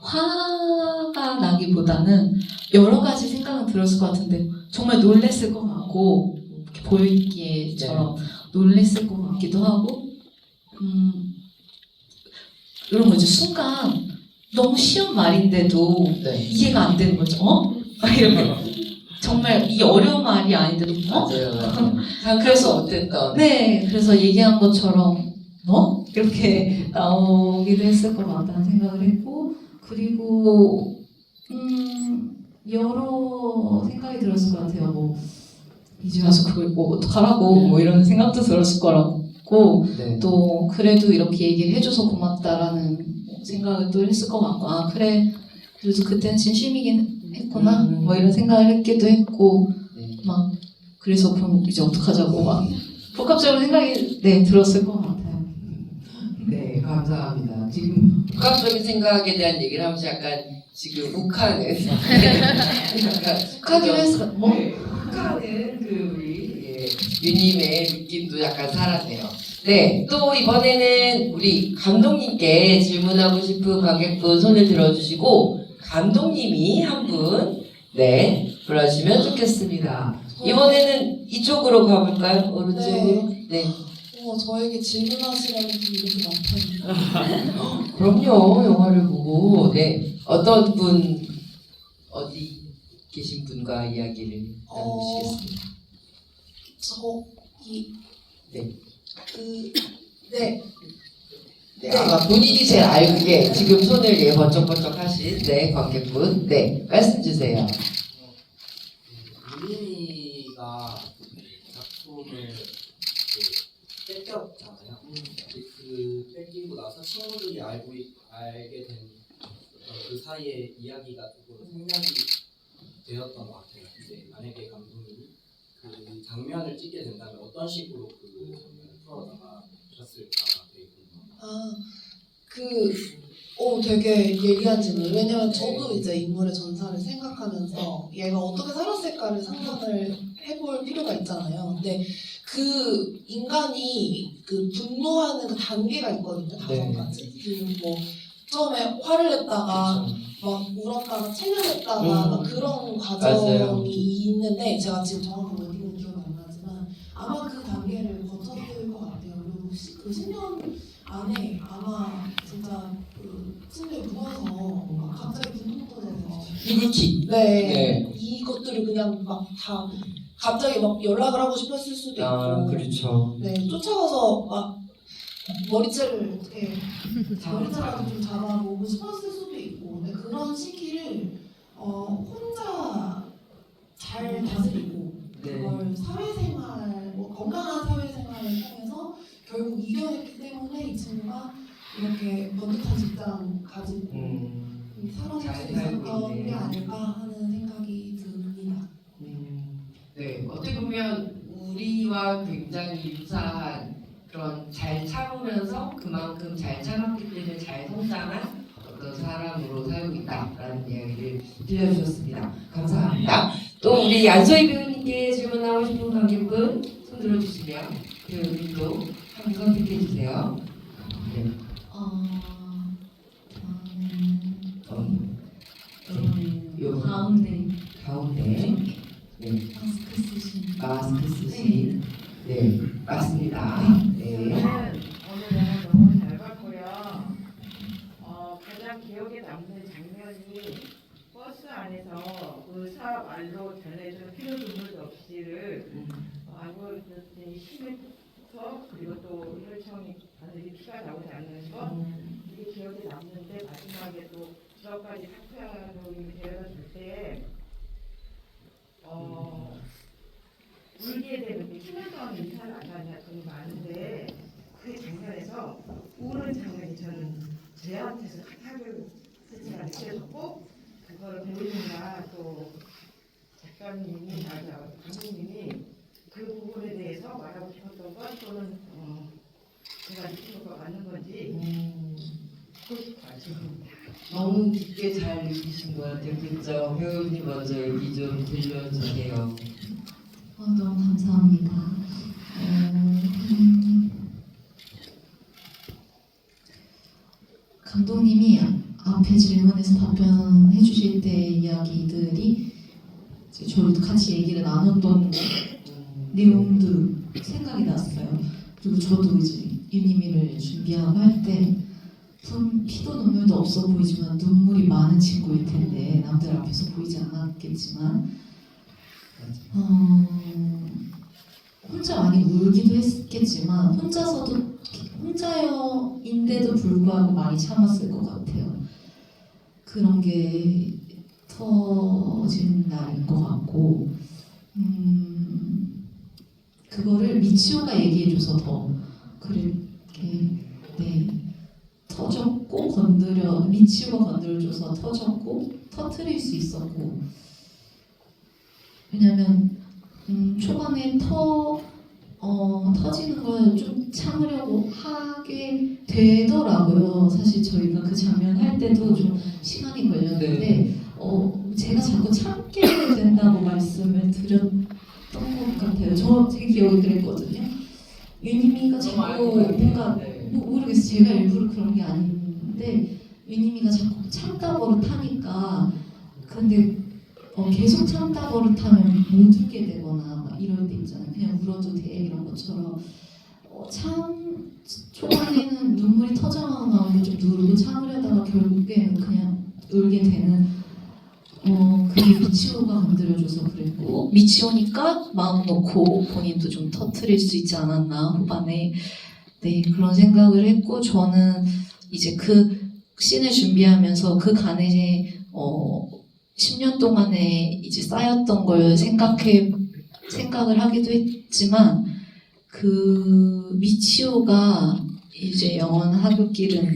화가 나기보다는 여러 가지 생각은 들었을 것 같은데 정말 놀랬을 것 같고 이렇게 보이기에처럼 놀랬을 것 같기도 하고 이런 거죠. 순간 너무 쉬운 말인데도 네. 이해가 안 되는 거죠. 이렇게 정말 이 어려운 말이 아닌데도 맞아요. 그래서 어땠던? 네, 그래서 얘기한 것처럼 이렇게 나오기도 했을 것 같다는 생각을 했고 그리고 여러 생각이 들었을 것 같아요. 뭐 이제 와서 그걸 뭐 어떡하라고 뭐 이런 생각도 들었을 거라고 네. 또 그래도 이렇게 얘기를 해줘서 고맙다라는 생각을 또 했을 것 같고 그래 그래도 그때는 진심이긴 했구나 뭐 이런 생각을 했기도 했고 막 그래서 그럼 이제 어떡하자고 막 복합적으로 생각이 들었을 것 같아요. 네, 감사합니다. 지금 복합적인 생각에 대한 얘기를 하면서 약간 지금 욱하는 욱하긴 했어. 뭐? 욱하는 그 우리 유님의 느낌도 약간 살았네요. 네, 또 이번에는 우리 감독님께 질문하고 싶은 관객분 손을 들어주시고 감독님이 한 분 불러주시면 좋겠습니다. 이번에는 이쪽으로 가볼까요? 오른쪽으로? 네. 저에게 질문하시라는 분이 이렇게 많다니. 그럼요. 영화를 보고 어떤 분 어디 계신 분과 이야기를 나누시겠습니다. 저기 네. 네. 본인이 제일 알게 지금 손을 번쩍번쩍 하신 관객분 말씀 주세요. 유민이가 작품을 뺏겼잖아요. 그 뺏기고 나서 친구들이 알게 된 그 사이에 이야기가 조금 생략이 되었던 것 같아요. 이제 만약에 감독님이 그 장면을 찍게 된다면 어떤 식으로 그 장면을 풀어나가 셨을까 되게 궁금합니다. 되게 예리한 질문. 왜냐면 저도 이제 인물의 전사를 생각하면서 얘가 어떻게 살았을까를 상상을 해볼 필요가 있잖아요. 근데 그 인간이 그 분노하는 그 단계가 있거든요. 5가지. 뭐 처음에 화를 냈다가 막 울었다가 체념했다가 막 그런 과정이 맞아요. 있는데 제가 지금 정확한 워딩은 기억이 안 나지만 아마 그 단계를 거쳤을 것 같아요. 그리고 그 10년 안에 아마 진짜 그 침대에 누워서 막 갑자기 분통 터져서 이불킥. 이것들을 그냥 막 다 갑자기 막 연락을 하고 싶었을 수도 있고 그렇죠. 쫓아가서 막 머리채를 어떻게 머리채라도 좀 잡아보고 싶었을 수도 있고 근데 그런 시기를 혼자 잘 다스리고 그걸 사회생활 건강한 사회생활을 통해서 결국 이겨냈기 때문에 이 친구가 이렇게 번듯한 직장 가지고 살아날 수 있었던 게 아닐까 하는 생각이 듭니다. 어떻게 보면 우리와 굉장히 유사한 그런 잘 참으면서 그만큼 잘 참았기 때문에 잘 성장한 어떤 사람으로 살고 있다라는 이야기를 들려주셨습니다. 감사합니다. 또 우리 안소희 배우님께 질문하고 싶은 관객분 손 들어주시면 배우님도 한번 선택해 주세요. 네. 요 가운데 가운데 네. 마스크 쓰신 마스크 쓰신 네 맞습니다. 네. 오늘 영화 너무 잘 봤고요. 가장 기억에 남는 장면이 버스 안에서 그 사업 말로 전해준 필요 눈물도 없이를 알고 있었더니 힘부터 그리고 또 혈청이 반드시 피가 나오지 않는 것 이게 기억에 남는데 마지막에 또 저까지 탁사님이 데려다 줄때 울게 되는데 10년 동안 인사를 안 하냐 그런 거 아는데 그 장면에서 우는 장면이 저는 저한테서 가장 스치가 느껴졌고 그거를 배우님과 또 작가님이 감독님이 그 부분에 대해서 말하고 싶었던 건 또는 제가 느낀 것과 맞는 건지 듣고 싶어요. 죄송합니다. 너무 깊게 잘 느끼신 것 같아요. 그죠? 배우님 먼저 얘기 좀 들려주세요. 너무 감사합니다. 감독님이 앞에 질문에서 답변해 주실 때 이야기들이 이제 저희도 같이 얘기를 나눴던 내용도 생각이 났어요. 그리고 저도 이제 유니미를 준비하고 할 때 피도 눈물도 없어 보이지만 눈물이 많은 친구일 텐데 남들 앞에서 보이지 않았겠지만 혼자 많이 울기도 했겠지만 혼자여인데도 불구하고 많이 참았을 것 같아요. 그런 게 터진 날인 것 같고 그거를 미치오가 얘기해줘서 더 그렇게 네 터졌고 미치오가 건드려줘서 터졌고 터트릴 수 있었고 왜냐면 초반에 터지는 걸 좀 참으려고 하게 되더라고요. 사실 저희가 그 장면 할 때도 좀 시간이 걸렸는데 제가 자꾸 참게 된다고 말씀을 드렸던 것 같아요. 제 기억이 그랬거든요. 유니미가 자꾸 뭔가 모르겠어요. 제가 일부러 그런 게 아닌데 유니미가 자꾸 참다 버릇하니까 근데 계속 참다 버릇하면 못 울게 되거나 막 이럴 때 있잖아요. 그냥 울어도 돼 이런 것처럼 참 초반에는 눈물이 터져 나오는데 좀 누르고 참으려다가 결국에는 그냥 울게 되는 그게 미치오가 건드려줘서 그랬고 미치오니까 마음 놓고 본인도 좀 터트릴 수 있지 않았나 후반에 네 그런 생각을 했고 저는 이제 그 씬을 준비하면서 그 간에 10년 동안에 이제 쌓였던 걸 생각을 하기도 했지만 그 미치오가 이제 영원 하굣길은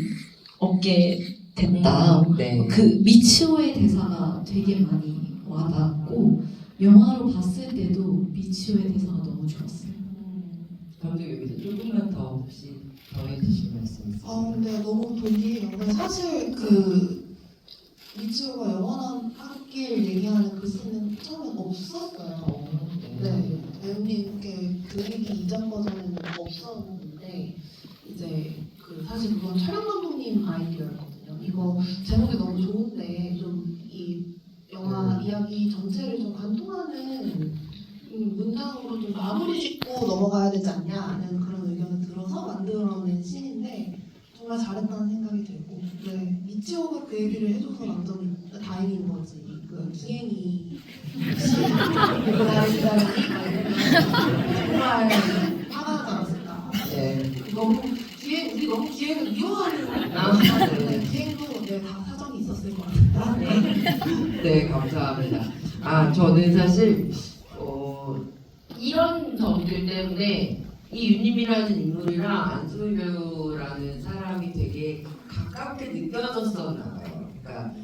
없게 됐다. 네. 그 미치오의 대사가 되게 많이 와닿았고 영화로 봤을 때도 미치오의 대사가 너무 좋았어요. 감독님 여기서 조금만 더 혹시 더 해주실 말씀 있으세요? 근데 너무 동의해요. 근데 사실 그 미치오가 영원한 학길 얘기하는 그 씬은 처음에 없었어요. 네, 배우님께 그 얘기 이전 버전에는 없었는데 이제 그 사실 그건 촬영 감독님 아이디어였거든요. 이거 제목이 너무 좋은데 좀 이 영화 이야기 전체를 좀 관통하는 문장으로 좀 마무리 짓고 넘어가야 되지 않냐는 그런 의견을 들어서 만들어낸 씬인데 정말 잘했다는 생각이 들고 네, 미치오가 그 얘기를 해줘서 완전 다행인 거지. 그 기행이 나를 기다리니 정말 화가 나지 않았을까. 네. 우리 너무 기행을 미워하는 기행도 네, 다 사정이 있었을 것 같습니다. 네, 감사합니다. 저는 사실 이런 점들 때문에 이 윤님이라는 인물이랑 안소희 배우라는 사람이 되게 가깝게 느껴졌었나 봐요. 그러니까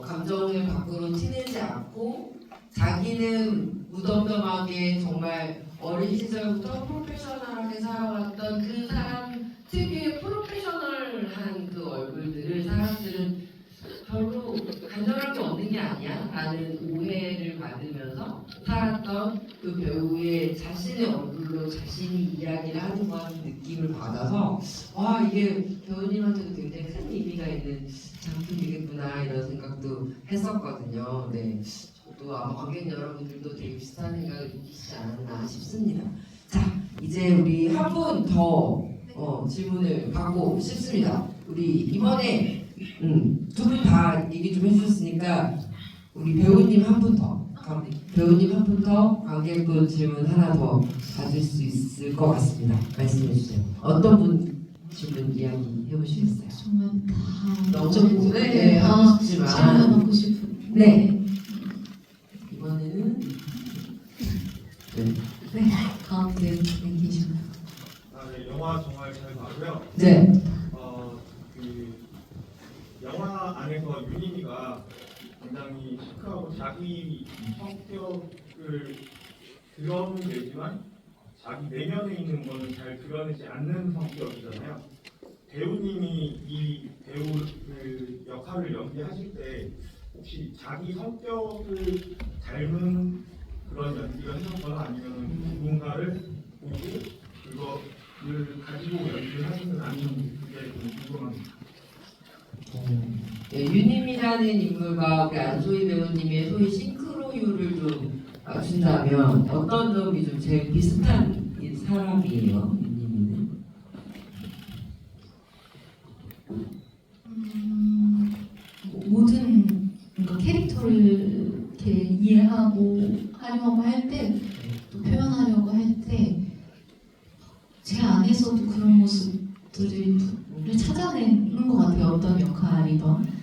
감정을 밖으로 티내지 않고 자기는 무덤덤하게 정말 어린 시절부터 프로페셔널하게 살아왔던 그 사람 특유의 프로페셔널한 그 얼굴들을 사람들은 별로 간절한 게 없는 게 아니야? 라는 오해를 받으면서 살았던 그 배우의 자신의 얼굴로 자신이 이야기를 하는 것 같은 느낌을 받아서 와 이게 배우님한테도 굉장히 큰 의미가 있는 작품이겠구나 이런 생각도 했었거든요. 네, 저도 아마 관객 여러분들도 되게 비슷한 생각을 느끼시지 않았나 싶습니다. 자, 이제 우리 한 분 더 질문을 받고 싶습니다. 우리 이번에 두 분 다 얘기 좀 해주셨으니까 우리 배우님 한 분 더, 배우님 한 분 더 관객분 질문 하나 더 받을 수 있을 것 같습니다. 말씀해 주세요. 어떤 분 질문 이야기 해보시겠어요? 정말 다 너무 여쭤보고 네, 다 하고 싶지만 질문하고 싶은 네. 이번에는 네. 가운데 계시나요? 네, 영화 정말 잘 봤고요. 네. 그 영화 안에서 윤희미가 굉장히 시크하고 자기 성격을 드러내지만 자기 내면에 있는 거는 잘 드러내지 않는 성격이잖아요. 배우님이 이 배우 그 역할을 연기하실 때 혹시 자기 성격을 닮은 그런 연기를 하셨거나 아니면 누군가를 보고 그거를 가지고 연기를 하시는 아니면 그게 좀 궁금합니다. 네, 유님이라는 인물과 우리 안소희 배우님의 소위 싱크로율을 좀 맞춘다면 어떤 점이 좀 제일 비슷한 사람이에요, 유님이는? 모든 그러니까 캐릭터를 이렇게 이해하고 하려고 할 때, 또 표현하려고 할 때, 제 안에서도 그런 모습들을 찾아내는 것 같아요. 어떤 역할이든.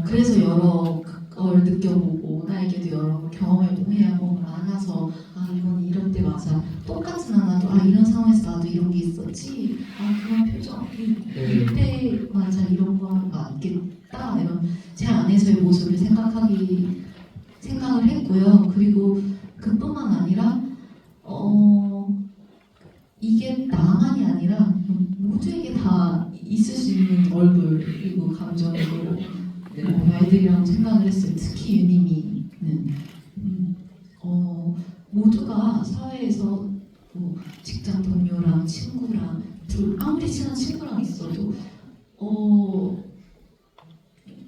그래서 여러 걸 느껴보고 나에게도 여러 경험을 해야 뭔가 알아서 이건 이럴 때 맞아. 똑같진 않아도 이런 상황에서 나도 이런 게 있었지. 그런 표정 이때 맞아 이런 거 맞겠다. 이런 제 안에서의 모습을 생각을 했고요. 그리고 그뿐만 아니라 이게 나만이 아니라 모두에게 다 있을 수 있는 얼굴 그리고 감정으로 말들이라고 생각을 했어요. 특히 유니미는 모두가 사회에서 뭐 직장 동료랑 친구랑 아무리 친한 친구랑 있어도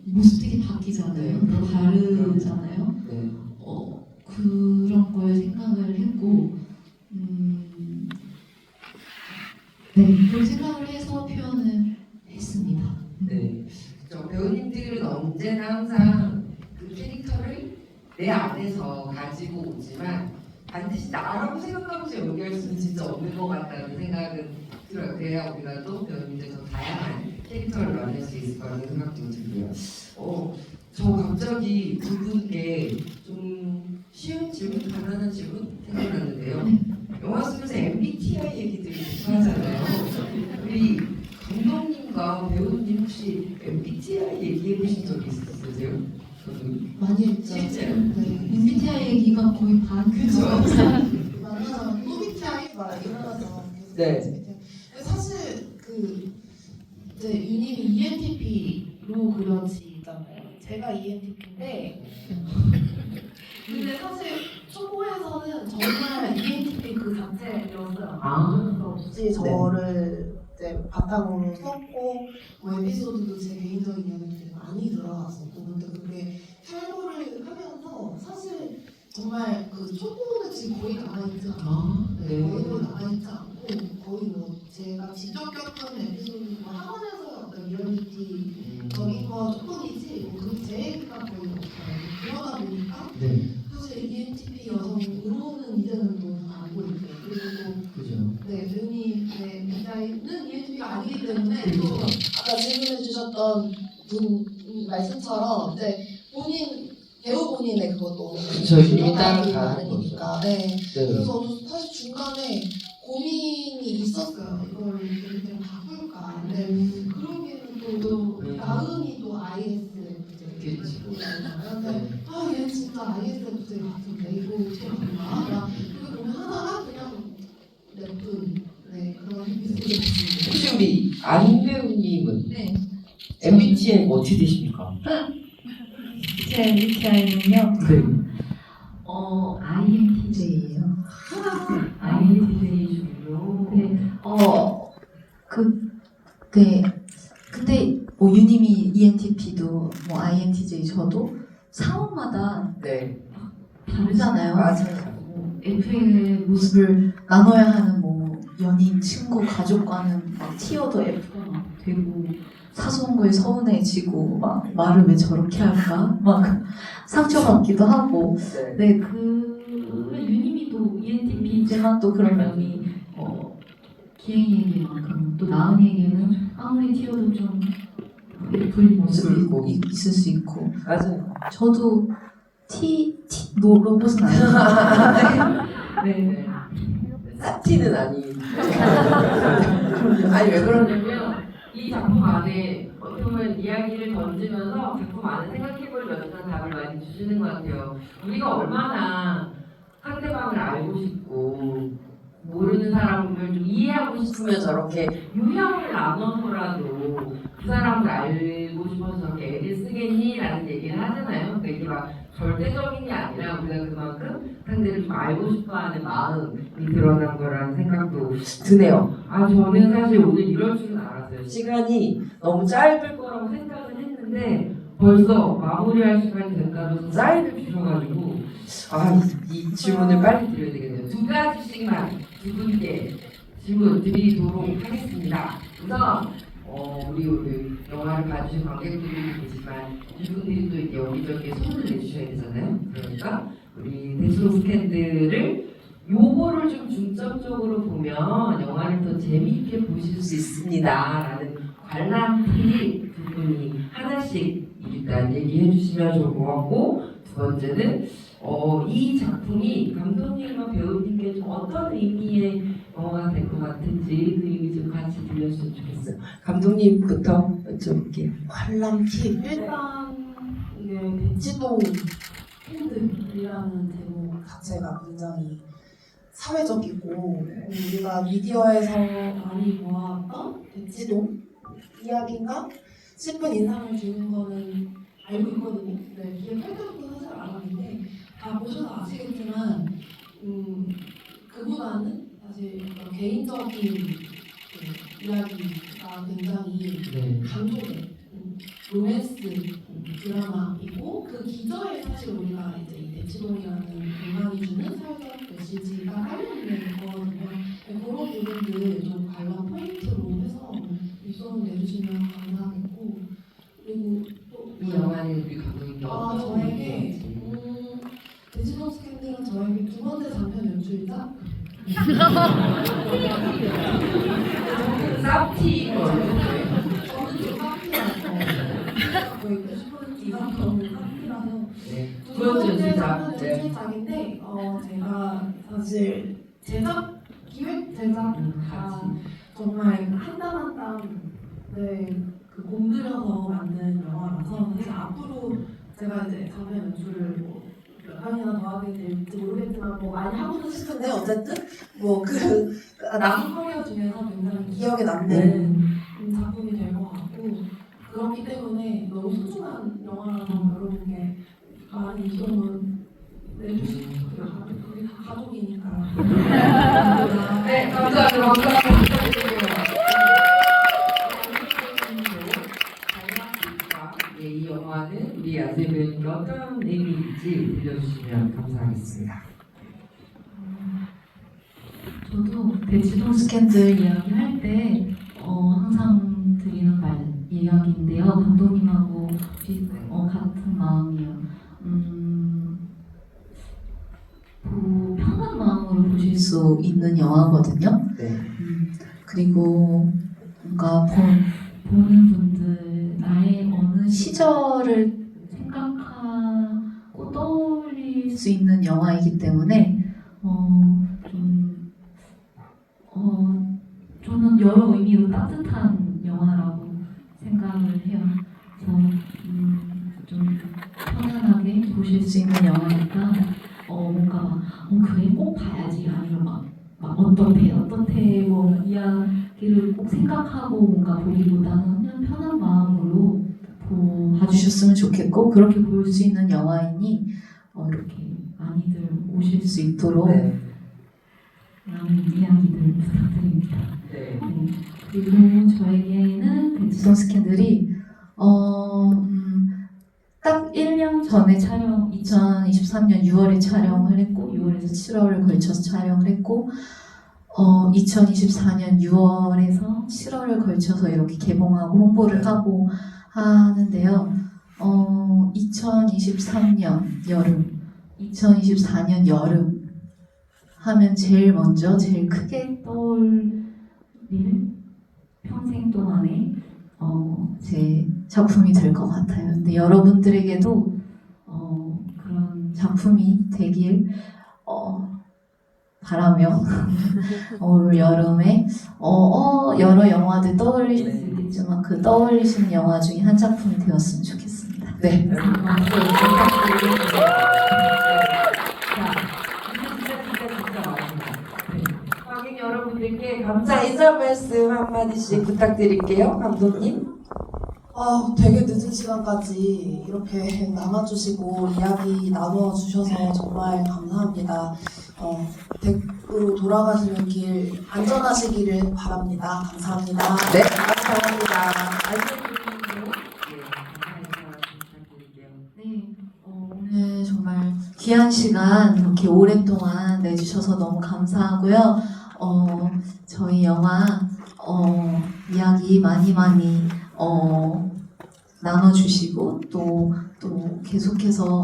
모습 되게 바뀌잖아요. 또 다르잖아요. 네. 그런 걸 생각을 했고 그걸 생각을 해서 표현을 했습니다. 네. 저 배우님들은 언제나 항상 그 캐릭터를 내 안에서 가지고 오지만 반드시 나라고 생각하면서 연기할 수는 진짜 없는 것 같다는 생각은 들어요. 그래야 우리가 또 배우님들 더 다양한 캐릭터를 만날 수 있을 거라는 생각도 들고요. 저 갑자기 두 분께 좀 쉬운 질문, 간단한 질문 생각났는데요. 영화 속에서 MBTI 얘기들이 하잖아요. 우리 감독님과 배우님 혹시 MBTI 얘기해 보신 적 있으세요? 많이 했죠. 실제로? 네. MBTI 얘기가 거의 반 그죠? 만나서 MBTI 막 이러면서 네. 근데 사실 이제 유님이 ENTP로 그려지잖아요. 제가 ENTP인데 근데 사실 초보에서는 정말 ENTP 그 자체였어요. 그래서 없이 저를 이제 바탕으로 썼고 뭐 에피소드도 제 개인적인 이야기들이 많이 들어갔었고 근데 그게 탈로를 하면서 사실 정말 그 초보는 지금 거의 남아있지 않아요. 네. 거의 남아있지 않고 거의 뭐 제가 직접 겪은 에피소드 뭐 학원에서 어떤 리얼리티적인 거 조금이지 제 얘기가 거의 없어요. 그러다 보니까 네. 사실 ENTP 여성으로는 이제는 또 알고 있고요. 그리고 그죠. 네, 배우님의 MBTI는 ENTP가 아니기 때문에 또 아까 질문해 주셨던 분 말씀처럼 이제 배우 본인의 그것도 그쵸, 이미 따라 다른 다르니까. 네. 네. 그래서 저도 사실 중간에 고민이 있었어요. 이걸 좀 바꿀까. 근데 그러기에는 또 나은이 또 ISFJ 그치. 잖아요. 근데 얘 진짜 ISFJ 같은데 이거 어떻게 바꾸나? 그렇게 고민하다가 우리 안 배우님은 네. MBTI 어떻게 되십니까? 제 MBTI는요. 네. INTJ예요. INTJ시군요. 네. 네. 근데 뭐 유님이 ENTP도 뭐 INTJ 저도 상황마다 네. 다르잖아요. 맞아요. F의 모습을 나눠야 하는 뭐 연인, 친구, 가족과는 막 T여도 F가 막 되고 사소한 거에 서운해지고 막 말을 왜 저렇게 할까? 막 상처받기도 하고 네. 네, 유님이 또 ENTP지만 또 그런 면이 기행이에게만큼 또 나은이에게는 아무리 T여도 좀 F의 모습이 있고. 있을 수 있고 맞아요. 저도 로봇은 아니에요. 네. 사티는 아니. 아니 왜 그러냐면 이 작품 안에 어떻게 보면 이야기를 던지면서 작품 안에 생각해볼 만한 답을 많이 주시는 것 같아요. 우리가 얼마나 상대방을 알고 싶고 모르는 사람을 좀 이해하고 싶으면 저렇게 유형을 나눠서라도 그 사람을 알고 싶어서 저렇게 애를 쓰겠니? 라는 얘기를 하잖아요. 그러니까 이게 막 절대적인 게 아니라 우리가 그만큼 상대를 좀 알고 싶어하는 마음이 드러난 거라는 생각도 드네요. 아 저는 사실 오늘 이럴 줄은 알았어요. 시간이 너무 짧을 거라고 생각은 했는데 벌써 마무리할 시간이 된다면서 사인을 주셔가지고 이 질문을 빨리 드려야 되겠네요. 두 가지씩만 두 분께 질문 드리도록 하겠습니다. 우선 우리 그 영화를 봐주신 관객들이 계시지만 이분들이 또 이제 여기저기 소문을 내주셔야 되잖아요. 그러니까 우리 대수로 스캔들을 요거를 좀 중점적으로 보면 영화를 더 재미있게 보실 수 있습니다라는 관람 팁 두 분이 하나씩 일단 얘기해 주시면 좋을 것 같고, 두 번째는 이 작품이 감독님과 배우님께 좀 어떤 의미의 영화가 될 것 같은지 그 의미 좀 같이 들려주시면 좋겠어요. 감독님부터 여쭤볼게요. 관람 팁 일단 이게 대치동 팬들이라는 제목 자체가 굉장히 사회적이고 우리가 미디어에서 많이 보았던 대치동 이야기인가 싶은 인상을 주는 거는 알고 있거든요. 네, 뒤에 팬들도 사실 알았는데 다 보셔서 아시겠지만 그보다는 사실 어떤 개인적인 그 이야기가 굉장히 강조된 로맨스 드라마이고 그 기저에 사실 우리가 이제 이 대치동이라는 공간이 주는 사회적 메시지가 깔려있는 거거든요. 그런 부분들 좀 관람 포인트로 해서 입소문 내주시면 감사하겠고 그리고 또 이 영화는 우리 감독님께 저에게 대치동 스캔들은 저에게 두 번째 장편 연출자 쌉티 저는 좀 깜피라서 거의 90% 이상 저는 깜피라서 두 번째 연출자. 네. 연출자인데 제가 사실 제작 기획 제작가 정말 한 땀 한 땀을 그 공들여서 만든 영화라서 사실 앞으로 제가 이제 장편 연출을 몇 편이나 더 하게 될지 모르겠지만 뭐 많이 하고는 싶은데 어쨌든 뭐 그 남은 커리어 중에서 굉장히 기억에 남는 작품이 될 것 같고 그렇기 때문에 너무 소중한 영화라서 여러분께 많이 이동은 내주시고 우리 다 가족이니까 네, 감사합니다. 감사합니다. 이 영화는 우리 안세 배우님께 어떤 의미인지 들려주시면 감사하겠습니다. 저도 대치동 스캔들 이야기 할 때 항상 드리는 이야기인데요. 감독님하고 같은 마음이에요. 편한 마음으로 보실 수 있는 영화거든요. 네. 그리고 뭔가 보는 분들 나의 어느 시절을 생각하고 떠올릴 수 있는 영화이기 때문에 저는 여러 의미로 따뜻한 영화라고 생각을 해요. 그래서 좀 편안하게 보실 수 있는 영화니까 뭔가 그래 꼭 봐야지 아니면 막 어떻대 뭐 이야기를 이를 꼭 생각하고 뭔가 보기보다는 그냥 편한 마음으로 봐주셨으면 좋겠고, 그렇게 볼 수 있는 영화이니 이렇게 많이들 오실 수 있도록 네. 많은 이야기들 부탁드립니다. 네. 네. 그리고 저에게는 백지성 스캔들이 딱 1년 전에 2023년 6월에 촬영을 했고 6월에서 7월을 걸쳐서 촬영을 했고 2024년 6월에서 7월을 걸쳐서 이렇게 개봉하고 홍보를 하고 하는데요. 2023년 여름, 2024년 여름 하면 제일 먼저 제일 크게 떠올릴 평생 동안에 제 작품이 될 것 같아요. 근데 여러분들에게도 그런 작품이 되길 바라며 올 여름에 여러 영화들 떠올리실 수 있겠지만 그 떠올리시는 영화 중에 한 작품이 되었으면 좋겠습니다. 네. 관객 여러분들께 감사 인사 말씀 한마디씩 부탁드릴게요, 감독님. 되게 늦은 시간까지 이렇게 남아주시고 이야기 나눠주셔서 정말 감사합니다. 댁으로 돌아가시는 길 안전하시기를 바랍니다. 감사합니다. 네, 감사합니다. 네, 오늘 정말 귀한 시간 이렇게 오랫동안 내주셔서 너무 감사하고요. 저희 영화 이야기 많이 나눠주시고 또 계속해서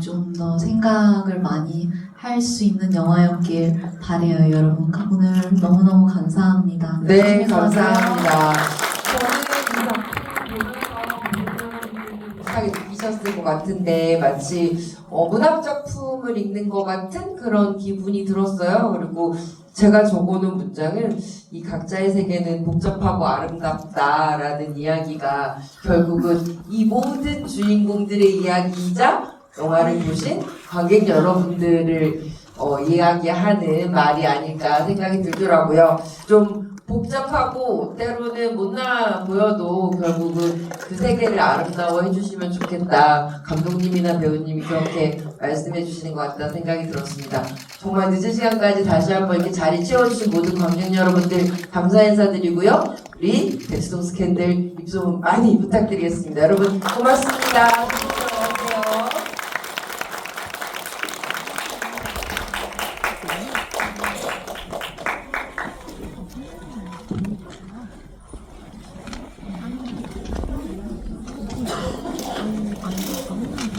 좀 더 생각을 많이 할 수 있는 영화였길 바래요, 여러분. 오늘 너무너무 감사합니다. 네, 조심해서 가세요. 감사합니다. 비슷하게 느끼셨을 것 같은데 마치 문학 작품을 읽는 것 같은 그런 기분이 들었어요. 그리고 제가 적어놓은 문장은 이 각자의 세계는 복잡하고 아름답다라는 이야기가 결국은 이 모든 주인공들의 이야기이자 영화를 보신 관객 여러분들을 이야기하는 말이 아닐까 생각이 들더라고요. 좀 복잡하고 때로는 못나 보여도 결국은 그 세계를 아름다워 해주시면 좋겠다. 감독님이나 배우님이 그렇게 말씀해 주시는 것 같다는 생각이 들었습니다. 정말 늦은 시간까지 다시 한번 이렇게 자리 채워주신 모든 관객 여러분들 감사 인사드리고요. 우리 백수동 스캔들 입소문 많이 부탁드리겠습니다. 여러분 고맙습니다. 들어가세요.